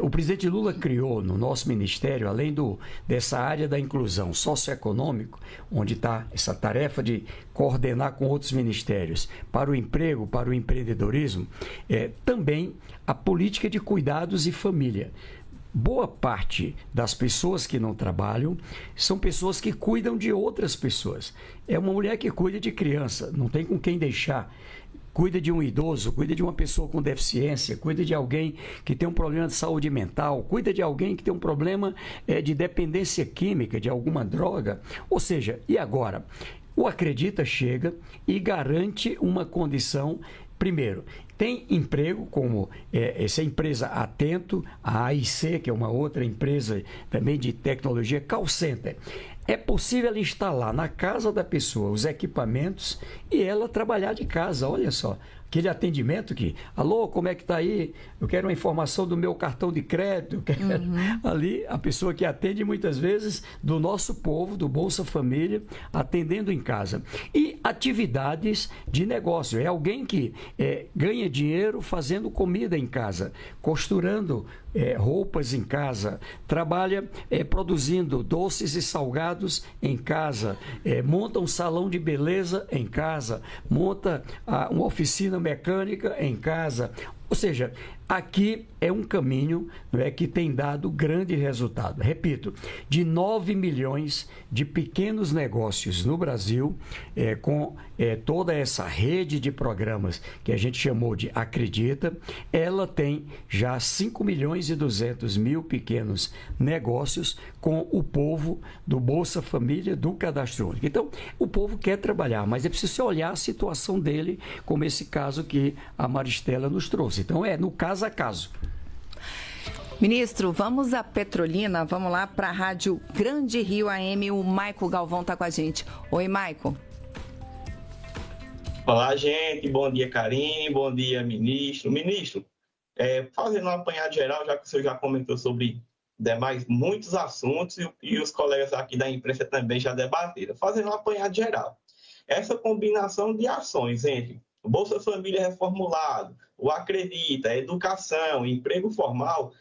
O presidente Lula criou no nosso ministério, além dessa área da inclusão socioeconômica, onde está essa tarefa de coordenar com outros ministérios para o emprego, para o empreendedorismo, também a política de cuidados e família. Boa parte das pessoas que não trabalham são pessoas que cuidam de outras pessoas. É uma mulher que cuida de criança, não tem com quem deixar. Cuida de um idoso, cuida de uma pessoa com deficiência, cuida de alguém que tem um problema de saúde mental, cuida de alguém que tem um problema de dependência química, de alguma droga. Ou seja, e agora? O Acredita chega e garante uma condição. Primeiro, tem emprego, como essa empresa Atento, a AIC, que é uma outra empresa também de tecnologia, call center. É possível instalar na casa da pessoa os equipamentos e ela trabalhar de casa, olha só. Aquele atendimento que, alô, como é que está aí? Eu quero uma informação do meu cartão de crédito. Ali, a pessoa que atende muitas vezes do nosso povo, do Bolsa Família, atendendo em casa. E atividades de negócio. É alguém que ganha dinheiro fazendo comida em casa, costurando roupas em casa, trabalha produzindo doces e salgados em casa, monta um salão de beleza em casa, monta uma oficina mecânica em casa. Ou seja, aqui é um caminho, não é, que tem dado grande resultado. Repito, de 9 milhões de pequenos negócios no Brasil, com toda essa rede de programas que a gente chamou de Acredita, ela tem já 5 milhões e 200 mil pequenos negócios com o povo do Bolsa Família, do Cadastro Único. Então, o povo quer trabalhar, mas é preciso olhar a situação dele, como esse caso que a Maristela nos trouxe. Então, no caso a caso. Ministro, vamos a Petrolina, vamos lá para a Rádio Grande Rio AM, o Maico Galvão está com a gente. Oi, Maico. Olá, gente, bom dia, Karine, bom dia, ministro. Ministro, fazendo um apanhado geral, já que o senhor já comentou sobre demais muitos assuntos e os colegas aqui da imprensa também já debateram. Fazendo um apanhado geral, essa combinação de ações entre o Bolsa Família reformulado, o Acredita, a educação, emprego formal,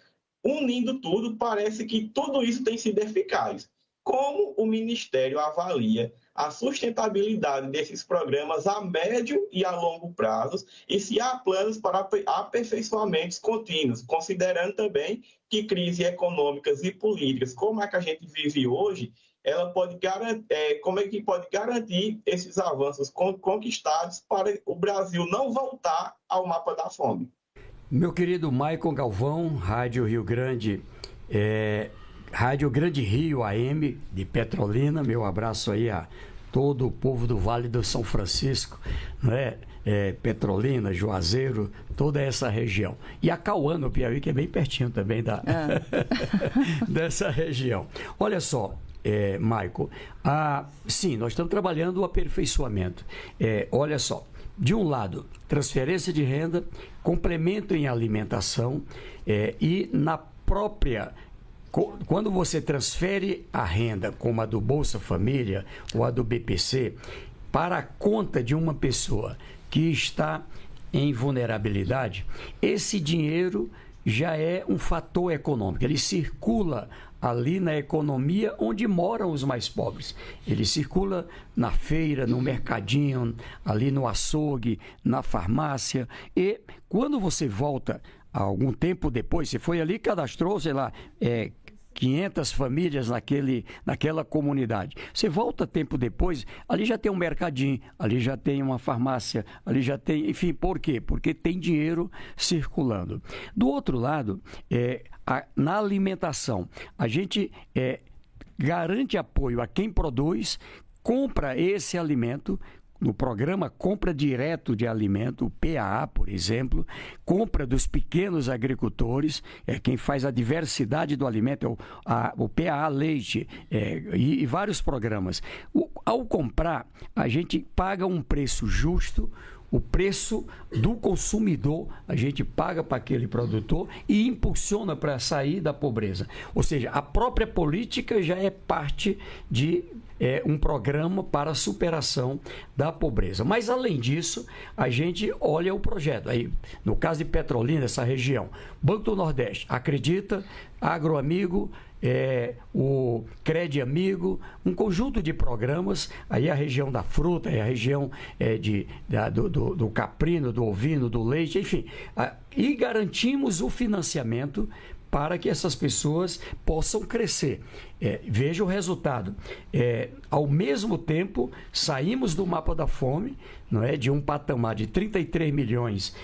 unindo tudo, parece que tudo isso tem sido eficaz. Como o Ministério avalia a sustentabilidade desses programas a médio e a longo prazos e se há planos para aperfeiçoamentos contínuos, considerando também que crises econômicas e políticas, como é que a gente vive hoje, ela pode como é que pode garantir esses avanços conquistados para o Brasil não voltar ao mapa da fome? Meu querido Maicon Galvão, Rádio Rio Grande, Rádio Grande Rio AM de Petrolina, meu abraço aí a todo o povo do Vale do São Francisco, né? Petrolina, Juazeiro, toda essa região. E a Cauã, no Piauí, que é bem pertinho também dessa região. Olha só, Maico, sim, nós estamos trabalhando o aperfeiçoamento. Olha só, de um lado, transferência de renda, complemento em alimentação e na própria... Quando você transfere a renda, como a do Bolsa Família ou a do BPC, para a conta de uma pessoa que está em vulnerabilidade, esse dinheiro já é um fator econômico. Ele circula ali na economia onde moram os mais pobres. Ele circula na feira, no mercadinho, ali no açougue, na farmácia. E quando você volta, algum tempo depois, você foi ali e cadastrou, sei lá, 500 famílias naquela comunidade. Você volta tempo depois, ali já tem um mercadinho, ali já tem uma farmácia, ali já tem... Enfim, por quê? Porque tem dinheiro circulando. Do outro lado, na alimentação, a gente garante apoio a quem produz, compra esse alimento, no programa Compra Direto de Alimento, o PAA, por exemplo, compra dos pequenos agricultores, quem faz a diversidade do alimento, o PAA Leite, e vários programas. Ao comprar, a gente paga um preço justo, o preço do consumidor, a gente paga para aquele produtor e impulsiona para sair da pobreza. Ou seja, a própria política já é parte de um programa para a superação da pobreza. Mas, além disso, a gente olha o projeto. Aí, no caso de Petrolina, essa região, Banco do Nordeste acredita, Agroamigo, o Cred Amigo, um conjunto de programas, aí a região da fruta, a região do caprino, do ovino, do leite, enfim, e garantimos o financiamento para que essas pessoas possam crescer. Veja o resultado. Ao mesmo tempo, saímos do mapa da fome, não é, de um patamar de 33 milhões.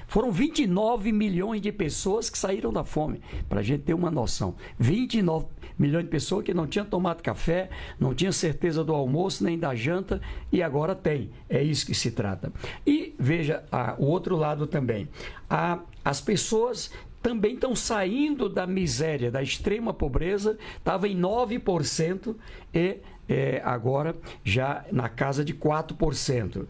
Foram 29 milhões de pessoas que saíram da fome, para a gente ter uma noção. 29 milhões de pessoas que não tinham tomado café, não tinham certeza do almoço nem da janta, e agora tem. É isso que se trata. E veja o outro lado também. As pessoas também estão saindo da miséria, da extrema pobreza, estava em 9% e agora já na casa de 4%.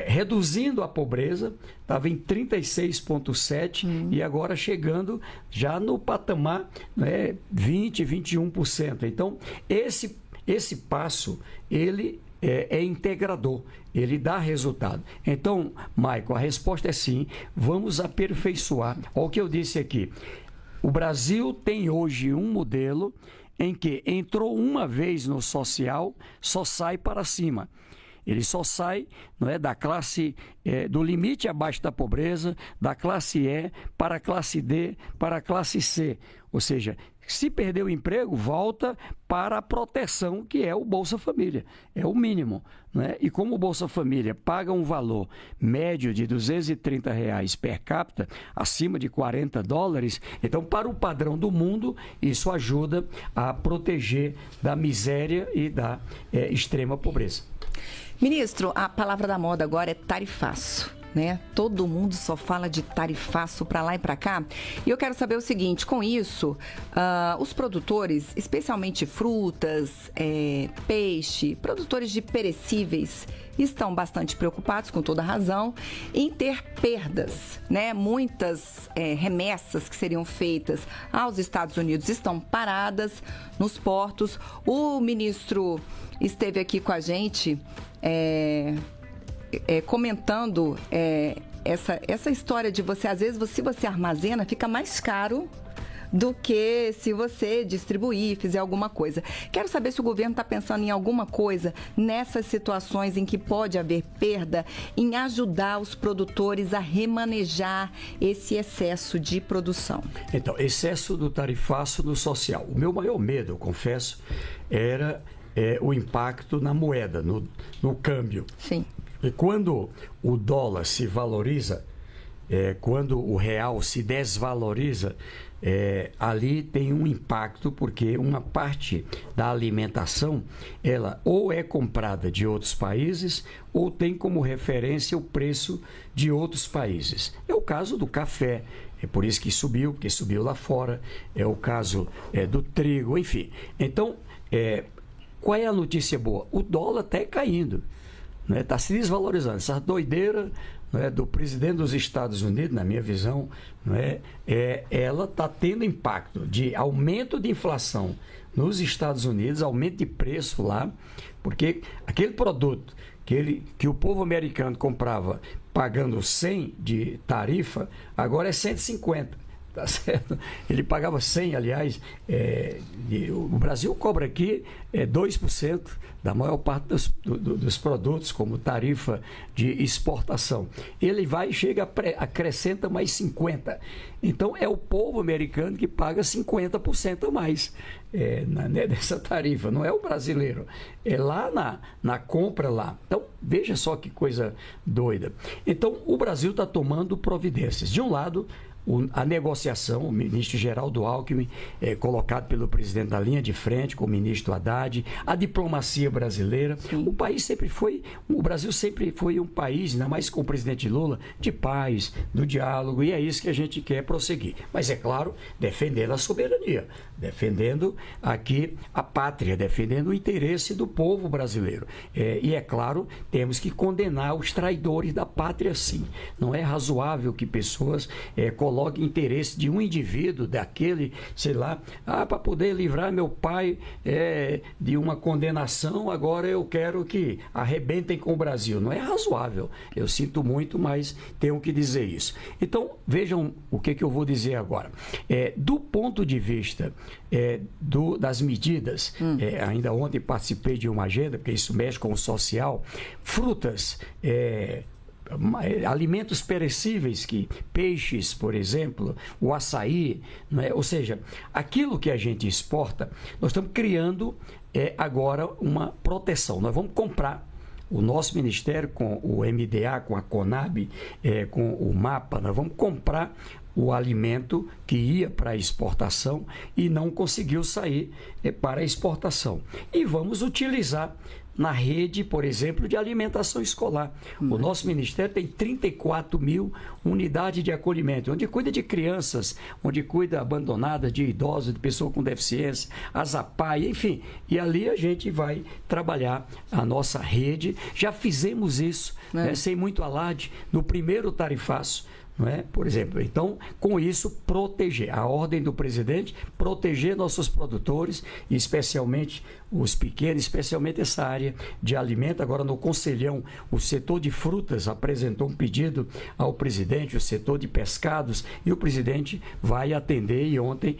Reduzindo a pobreza, estava em 36,7% e agora chegando já no patamar 20%, 21%. Então, esse passo, ele é integrador, ele dá resultado. Então, Michael, a resposta é sim, vamos aperfeiçoar. Olha o que eu disse aqui. O Brasil tem hoje um modelo em que entrou uma vez no social, só sai para cima. Ele só sai, não é, da classe, do limite abaixo da pobreza, da classe E para a classe D, para a classe C. Ou seja, se perder o emprego, volta para a proteção, que é o Bolsa Família. É o mínimo. Né? E como o Bolsa Família paga um valor médio de R$230 per capita, acima de $40, então, para o padrão do mundo, isso ajuda a proteger da miséria e da extrema pobreza. Ministro, a palavra da moda agora é tarifaço. Né? Todo mundo só fala de tarifaço para lá e para cá. E eu quero saber o seguinte, com isso, os produtores, especialmente frutas, peixe, produtores de perecíveis, estão bastante preocupados, com toda razão, em ter perdas, né? Muitas remessas que seriam feitas aos Estados Unidos estão paradas nos portos. O ministro esteve aqui com a gente comentando essa história de você, às vezes, se você armazena, fica mais caro do que se você distribuir, fizer alguma coisa. Quero saber se o governo está pensando em alguma coisa nessas situações em que pode haver perda, em ajudar os produtores a remanejar esse excesso de produção. Então, excesso do tarifaço no social. O meu maior medo, eu confesso, era o impacto na moeda, no câmbio. Sim. E quando o dólar se valoriza, quando o real se desvaloriza, ali tem um impacto, porque uma parte da alimentação, ela ou é comprada de outros países, ou tem como referência o preço de outros países. É o caso do café, é por isso que subiu, porque subiu lá fora, é o caso do trigo, enfim. Então, qual é a notícia boa? O dólar está caindo. Está se desvalorizando. Essa doideira do presidente dos Estados Unidos, na minha visão, ela está tendo impacto de aumento de inflação nos Estados Unidos, aumento de preço lá, porque aquele produto que o povo americano comprava pagando 100 de tarifa, agora é 150. Tá certo? Ele pagava 100, aliás, o Brasil cobra aqui 2% da maior parte dos produtos, como tarifa de exportação. Ele vai e chega, acrescenta mais 50%. Então, é o povo americano que paga 50% a mais dessa tarifa, não é o brasileiro. É lá na compra lá. Então, veja só que coisa doida. Então, o Brasil está tomando providências. De um lado, a negociação, o ministro Geraldo Alckmin, colocado pelo presidente na linha de frente, com o ministro Haddad, a diplomacia brasileira. Sim. O Brasil sempre foi um país, ainda mais com o presidente Lula, de paz, do diálogo, e é isso que a gente quer prosseguir. Mas, é claro, defendendo a soberania, defendendo aqui a pátria, defendendo o interesse do povo brasileiro. E, é claro, temos que condenar os traidores da pátria, sim. Não é razoável que pessoas coloquem interesse de um indivíduo, daquele, sei lá, para poder livrar meu pai de uma condenação, agora eu quero que arrebentem com o Brasil. Não é razoável. Eu sinto muito, mas tenho que dizer isso. Então, vejam o que eu vou dizer agora. Do ponto de vista das medidas, ainda ontem participei de uma agenda, porque isso mexe com o social, frutas, alimentos perecíveis, peixes, por exemplo, o açaí, não é? Ou seja, aquilo que a gente exporta, nós estamos criando agora uma proteção. Nós vamos comprar. O nosso ministério, com o MDA, com a Conab, com o MAPA, nós vamos comprar o alimento que ia para a exportação e não conseguiu sair para a exportação. E vamos utilizar na rede, por exemplo, de alimentação escolar. O nosso ministério tem 34 mil unidades de acolhimento, onde cuida de crianças, onde cuida abandonada, de idosos, de pessoas com deficiência, ASAPAI, enfim. E ali a gente vai trabalhar a nossa rede. Já fizemos isso, sem muito alarde, no primeiro tarifaço. Não é? Por exemplo, então, com isso, proteger. A ordem do presidente, proteger nossos produtores, e especialmente os pequenos, especialmente essa área de alimento. Agora, no Conselhão, o setor de frutas apresentou um pedido ao presidente, o setor de pescados, e o presidente vai atender, e ontem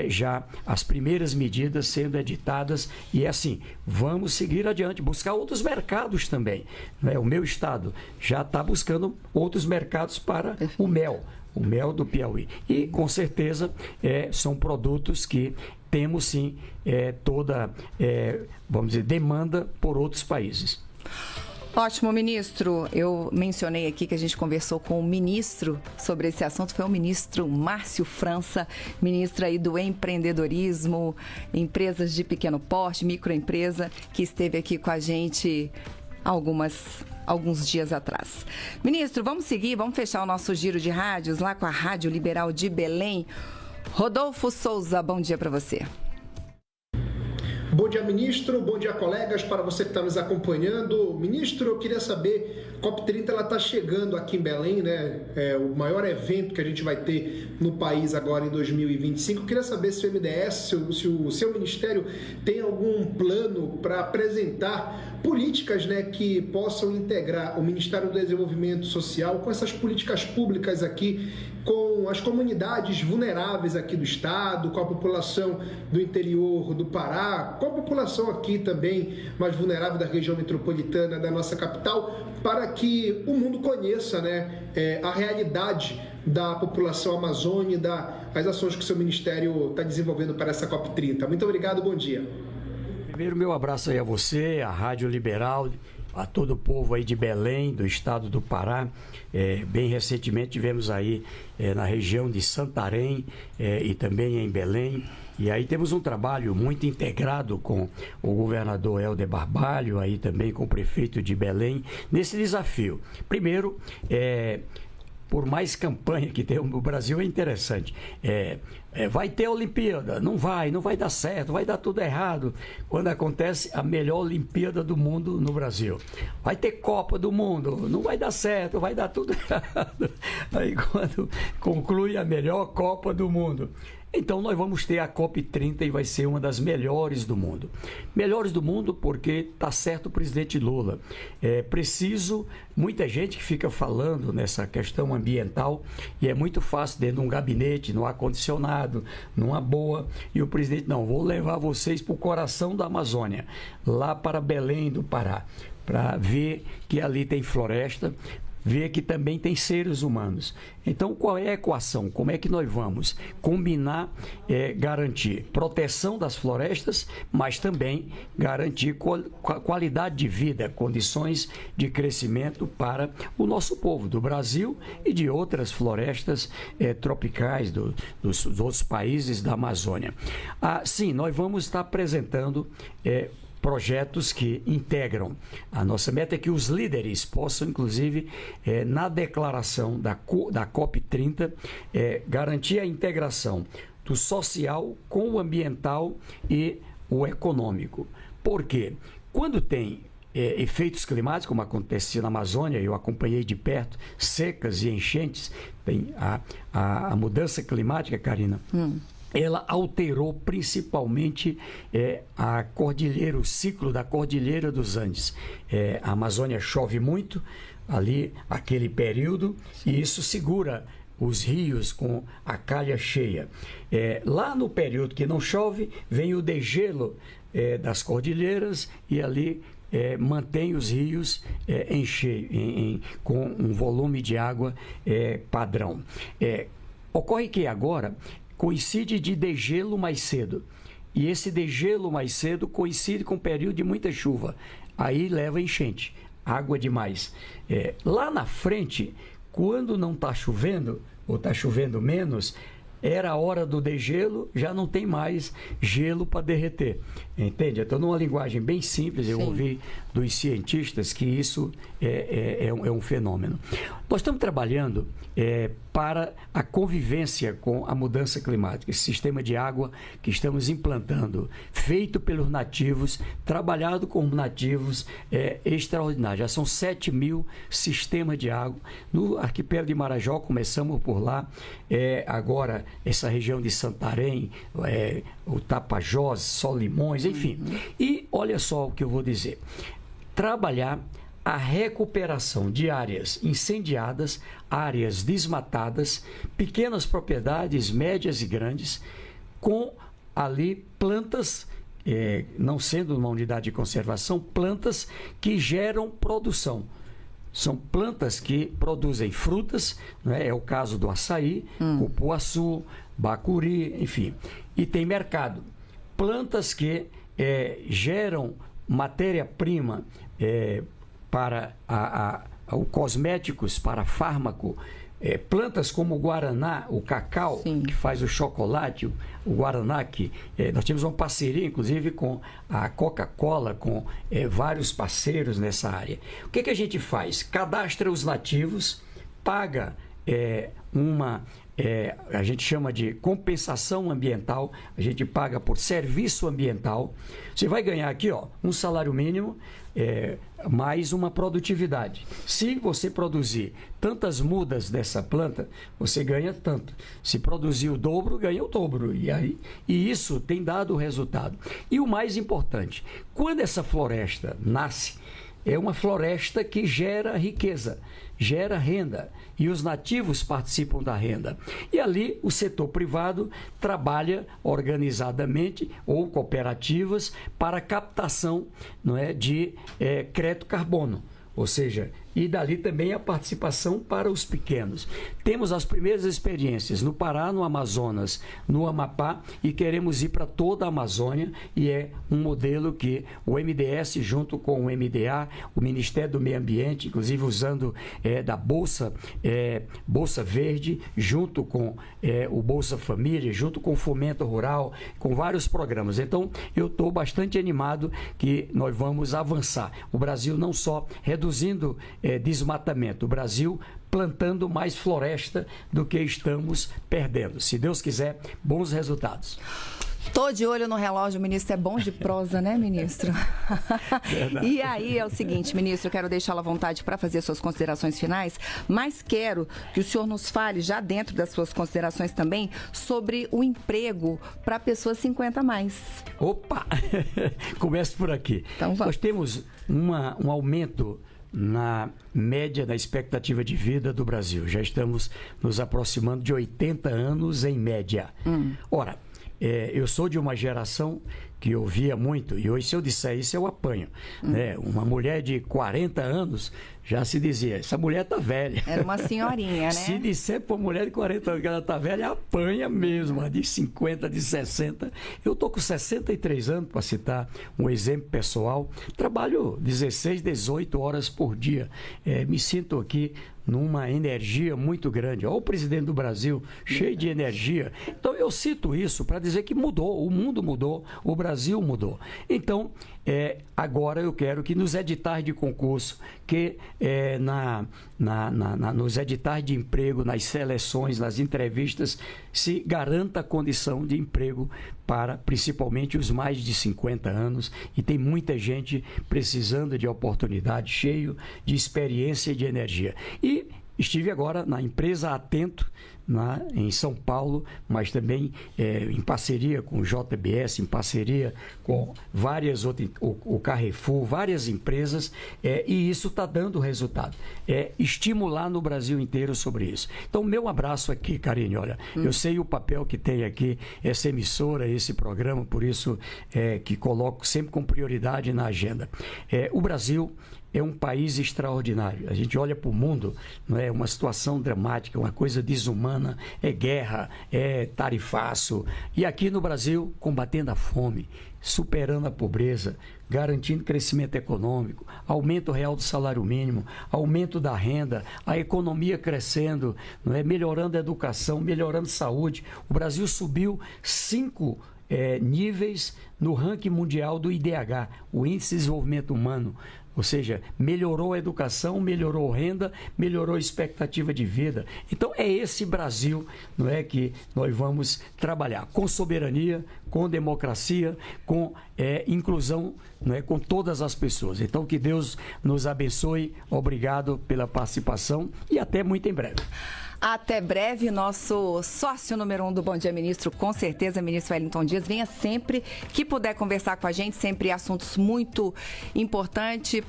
já as primeiras medidas sendo editadas, e assim, vamos seguir adiante, buscar outros mercados também. Não é? O meu estado já está buscando outros mercados para o mel do Piauí. E, com certeza, são produtos que temos, sim, toda, vamos dizer, demanda por outros países. Ótimo, ministro. Eu mencionei aqui que a gente conversou com o ministro sobre esse assunto, foi o ministro Márcio França, ministro aí do empreendedorismo, empresas de pequeno porte, microempresa, que esteve aqui com a gente alguns dias atrás. Ministro, vamos seguir, vamos fechar o nosso giro de rádios lá com a Rádio Liberal de Belém. Rodolfo Souza, bom dia para você. Bom dia, ministro. Bom dia, colegas. Para você que está nos acompanhando. Ministro, eu queria saber, COP30 ela está chegando aqui em Belém, né? É o maior evento que a gente vai ter no país agora em 2025. Eu queria saber se o MDS, se o seu ministério tem algum plano para apresentar políticas, né, que possam integrar o Ministério do Desenvolvimento Social com essas políticas públicas aqui, com as comunidades vulneráveis aqui do estado, com a população do interior do Pará, com a população aqui também mais vulnerável da região metropolitana da nossa capital, para que o mundo conheça, né, a realidade da população amazônica, das ações que o seu ministério está desenvolvendo para essa COP30. Muito obrigado, bom dia. Primeiro, meu abraço aí a você, a Rádio Liberal, a todo o povo aí de Belém, do estado do Pará. Bem recentemente tivemos aí na região de Santarém e também em Belém. E aí temos um trabalho muito integrado com o governador Helder Barbalho, aí também com o prefeito de Belém, nesse desafio. Primeiro, por mais campanha que tem, o Brasil é interessante. Vai ter Olimpíada? Não vai dar certo, vai dar tudo errado. Quando acontece a melhor Olimpíada do mundo no Brasil. Vai ter Copa do Mundo? Não vai dar certo, vai dar tudo errado. Aí quando conclui a melhor Copa do Mundo. Então nós vamos ter a COP30 e vai ser uma das melhores do mundo. Melhores do mundo porque está certo o presidente Lula. Muita gente que fica falando nessa questão ambiental, e é muito fácil dentro de um gabinete, no ar-condicionado, numa boa, e o presidente, não, vou levar vocês para o coração da Amazônia, lá para Belém do Pará, para ver que ali tem floresta, vê que também tem seres humanos. Então, qual é a equação? Como é que nós vamos combinar, garantir proteção das florestas, mas também garantir qualidade de vida, condições de crescimento para o nosso povo, do Brasil e de outras florestas tropicais dos outros países da Amazônia. Sim, nós vamos estar apresentando projetos que integram. A nossa meta é que os líderes possam, inclusive, na declaração da COP30, garantir a integração do social com o ambiental e o econômico. Por quê? Quando tem efeitos climáticos, como acontecia na Amazônia, eu acompanhei de perto, secas e enchentes, tem a mudança climática, Karina, ela alterou principalmente a cordilheira, o ciclo da Cordilheira dos Andes. A Amazônia chove muito, ali, aquele período, e isso segura os rios com a calha cheia. Lá no período que não chove, vem o degelo das cordilheiras e ali mantém os rios com um volume de água padrão. Ocorre que agora coincide de degelo mais cedo. E esse degelo mais cedo coincide com um período de muita chuva. Aí leva enchente, água demais. Lá na frente, quando não está chovendo, ou está chovendo menos, era a hora do degelo, já não tem mais gelo para derreter. Entende? Então, numa linguagem bem simples, eu ouvi dos cientistas que isso é um fenômeno. Nós estamos trabalhando para a convivência com a mudança climática. Esse sistema de água que estamos implantando, feito pelos nativos, trabalhado com nativos, extraordinário. Já são 7 mil sistemas de água. No arquipélago de Marajó, começamos por lá. Agora, essa região de Santarém, o Tapajós, Solimões, enfim. E olha só o que eu vou dizer. Trabalhar a recuperação de áreas incendiadas, áreas desmatadas, pequenas propriedades, médias e grandes, com ali plantas, não sendo uma unidade de conservação, plantas que geram produção. São plantas que produzem frutas, né? É o caso do açaí, cupuaçu, bacuri, enfim. E tem mercado. Plantas que geram matéria-prima para cosméticos, para fármaco, plantas como o guaraná, o cacau, que faz o chocolate, o guaraná, que nós temos uma parceria, inclusive, com a Coca-Cola, com vários parceiros nessa área. O que a gente faz? Cadastra os nativos, paga a gente chama de compensação ambiental, a gente paga por serviço ambiental. Você vai ganhar aqui, um salário mínimo, mais uma produtividade. Se você produzir tantas mudas dessa planta, você ganha tanto. Se produzir o dobro, ganha o dobro. E isso tem dado resultado. E o mais importante, quando essa floresta nasce, é uma floresta que gera riqueza, gera renda, e os nativos participam da renda. E ali o setor privado trabalha organizadamente ou cooperativas para captação, de crédito carbono. Ou seja, e dali também a participação para os pequenos. Temos as primeiras experiências no Pará, no Amazonas, no Amapá, e queremos ir para toda a Amazônia, e é um modelo que o MDS, junto com o MDA, o Ministério do Meio Ambiente, inclusive usando da Bolsa Verde, junto com o Bolsa Família, junto com o Fomento Rural, com vários programas. Então, eu estou bastante animado que nós vamos avançar. O Brasil não só reduzindo desmatamento, o Brasil plantando mais floresta do que estamos perdendo. Se Deus quiser, bons resultados. Tô de olho no relógio, ministro. É bom de prosa, né, ministro? E aí é o seguinte, ministro, eu quero deixá-lo à vontade para fazer suas considerações finais, mas quero que o senhor nos fale, já dentro das suas considerações também, sobre o emprego para pessoas 50 a mais. Opa! Começo por aqui. Então, vamos. Nós temos um aumento na média da expectativa de vida do Brasil. Já estamos nos aproximando de 80 anos em média. Ora, eu sou de uma geração que eu via muito, e hoje se eu disser isso eu apanho, né? Uma mulher de 40 anos já se dizia, essa mulher tá velha. Era uma senhorinha, né? Se disser para uma mulher de 40 anos que ela tá velha, apanha mesmo, a de 50, de 60. Eu tô com 63 anos, para citar um exemplo pessoal, trabalho 16, 18 horas por dia, me sinto aqui numa energia muito grande. Olha o presidente do Brasil, cheio de energia. Então, eu cito isso para dizer que mudou, o mundo mudou, o Brasil mudou. Então, agora eu quero que nos editais de concurso, que nos editais de emprego, nas seleções, nas entrevistas, se garanta a condição de emprego para principalmente os mais de 50 anos, e tem muita gente precisando de oportunidade, cheio de experiência e de energia. E estive agora na empresa Atento, em São Paulo, mas também em parceria com o JBS, em parceria com várias outras, o Carrefour, várias empresas, e isso está dando resultado. Estimular no Brasil inteiro sobre isso. Então, meu abraço aqui, Karine, olha, eu sei o papel que tem aqui essa emissora, esse programa, por isso que coloco sempre com prioridade na agenda. O Brasil é um país extraordinário. A gente olha para o mundo, não é uma situação dramática, uma coisa desumana, é guerra, é tarifaço. E aqui no Brasil, combatendo a fome, superando a pobreza, garantindo crescimento econômico, aumento real do salário mínimo, aumento da renda, a economia crescendo, não é? Melhorando a educação, melhorando a saúde. O Brasil subiu 5 níveis no ranking mundial do IDH, o Índice de Desenvolvimento Humano. Ou seja, melhorou a educação, melhorou a renda, melhorou a expectativa de vida. Então, é esse Brasil, não é, que nós vamos trabalhar com soberania, com democracia, com inclusão, não é, com todas as pessoas. Então, que Deus nos abençoe. Obrigado pela participação e até muito em breve. Até breve, nosso sócio número 1 do Bom Dia Ministro, com certeza, ministro Wellington Dias, venha sempre que puder conversar com a gente, sempre assuntos muito importantes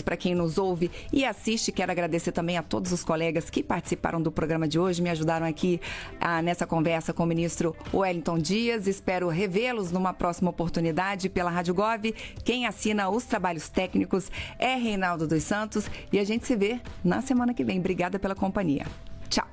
para quem nos ouve e assiste. Quero agradecer também a todos os colegas que participaram do programa de hoje, me ajudaram aqui nessa conversa com o ministro Wellington Dias. Espero revê-los numa próxima oportunidade pela Rádio Gov. Quem assina os trabalhos técnicos é Reinaldo dos Santos e a gente se vê na semana que vem. Obrigada pela companhia. Tchau.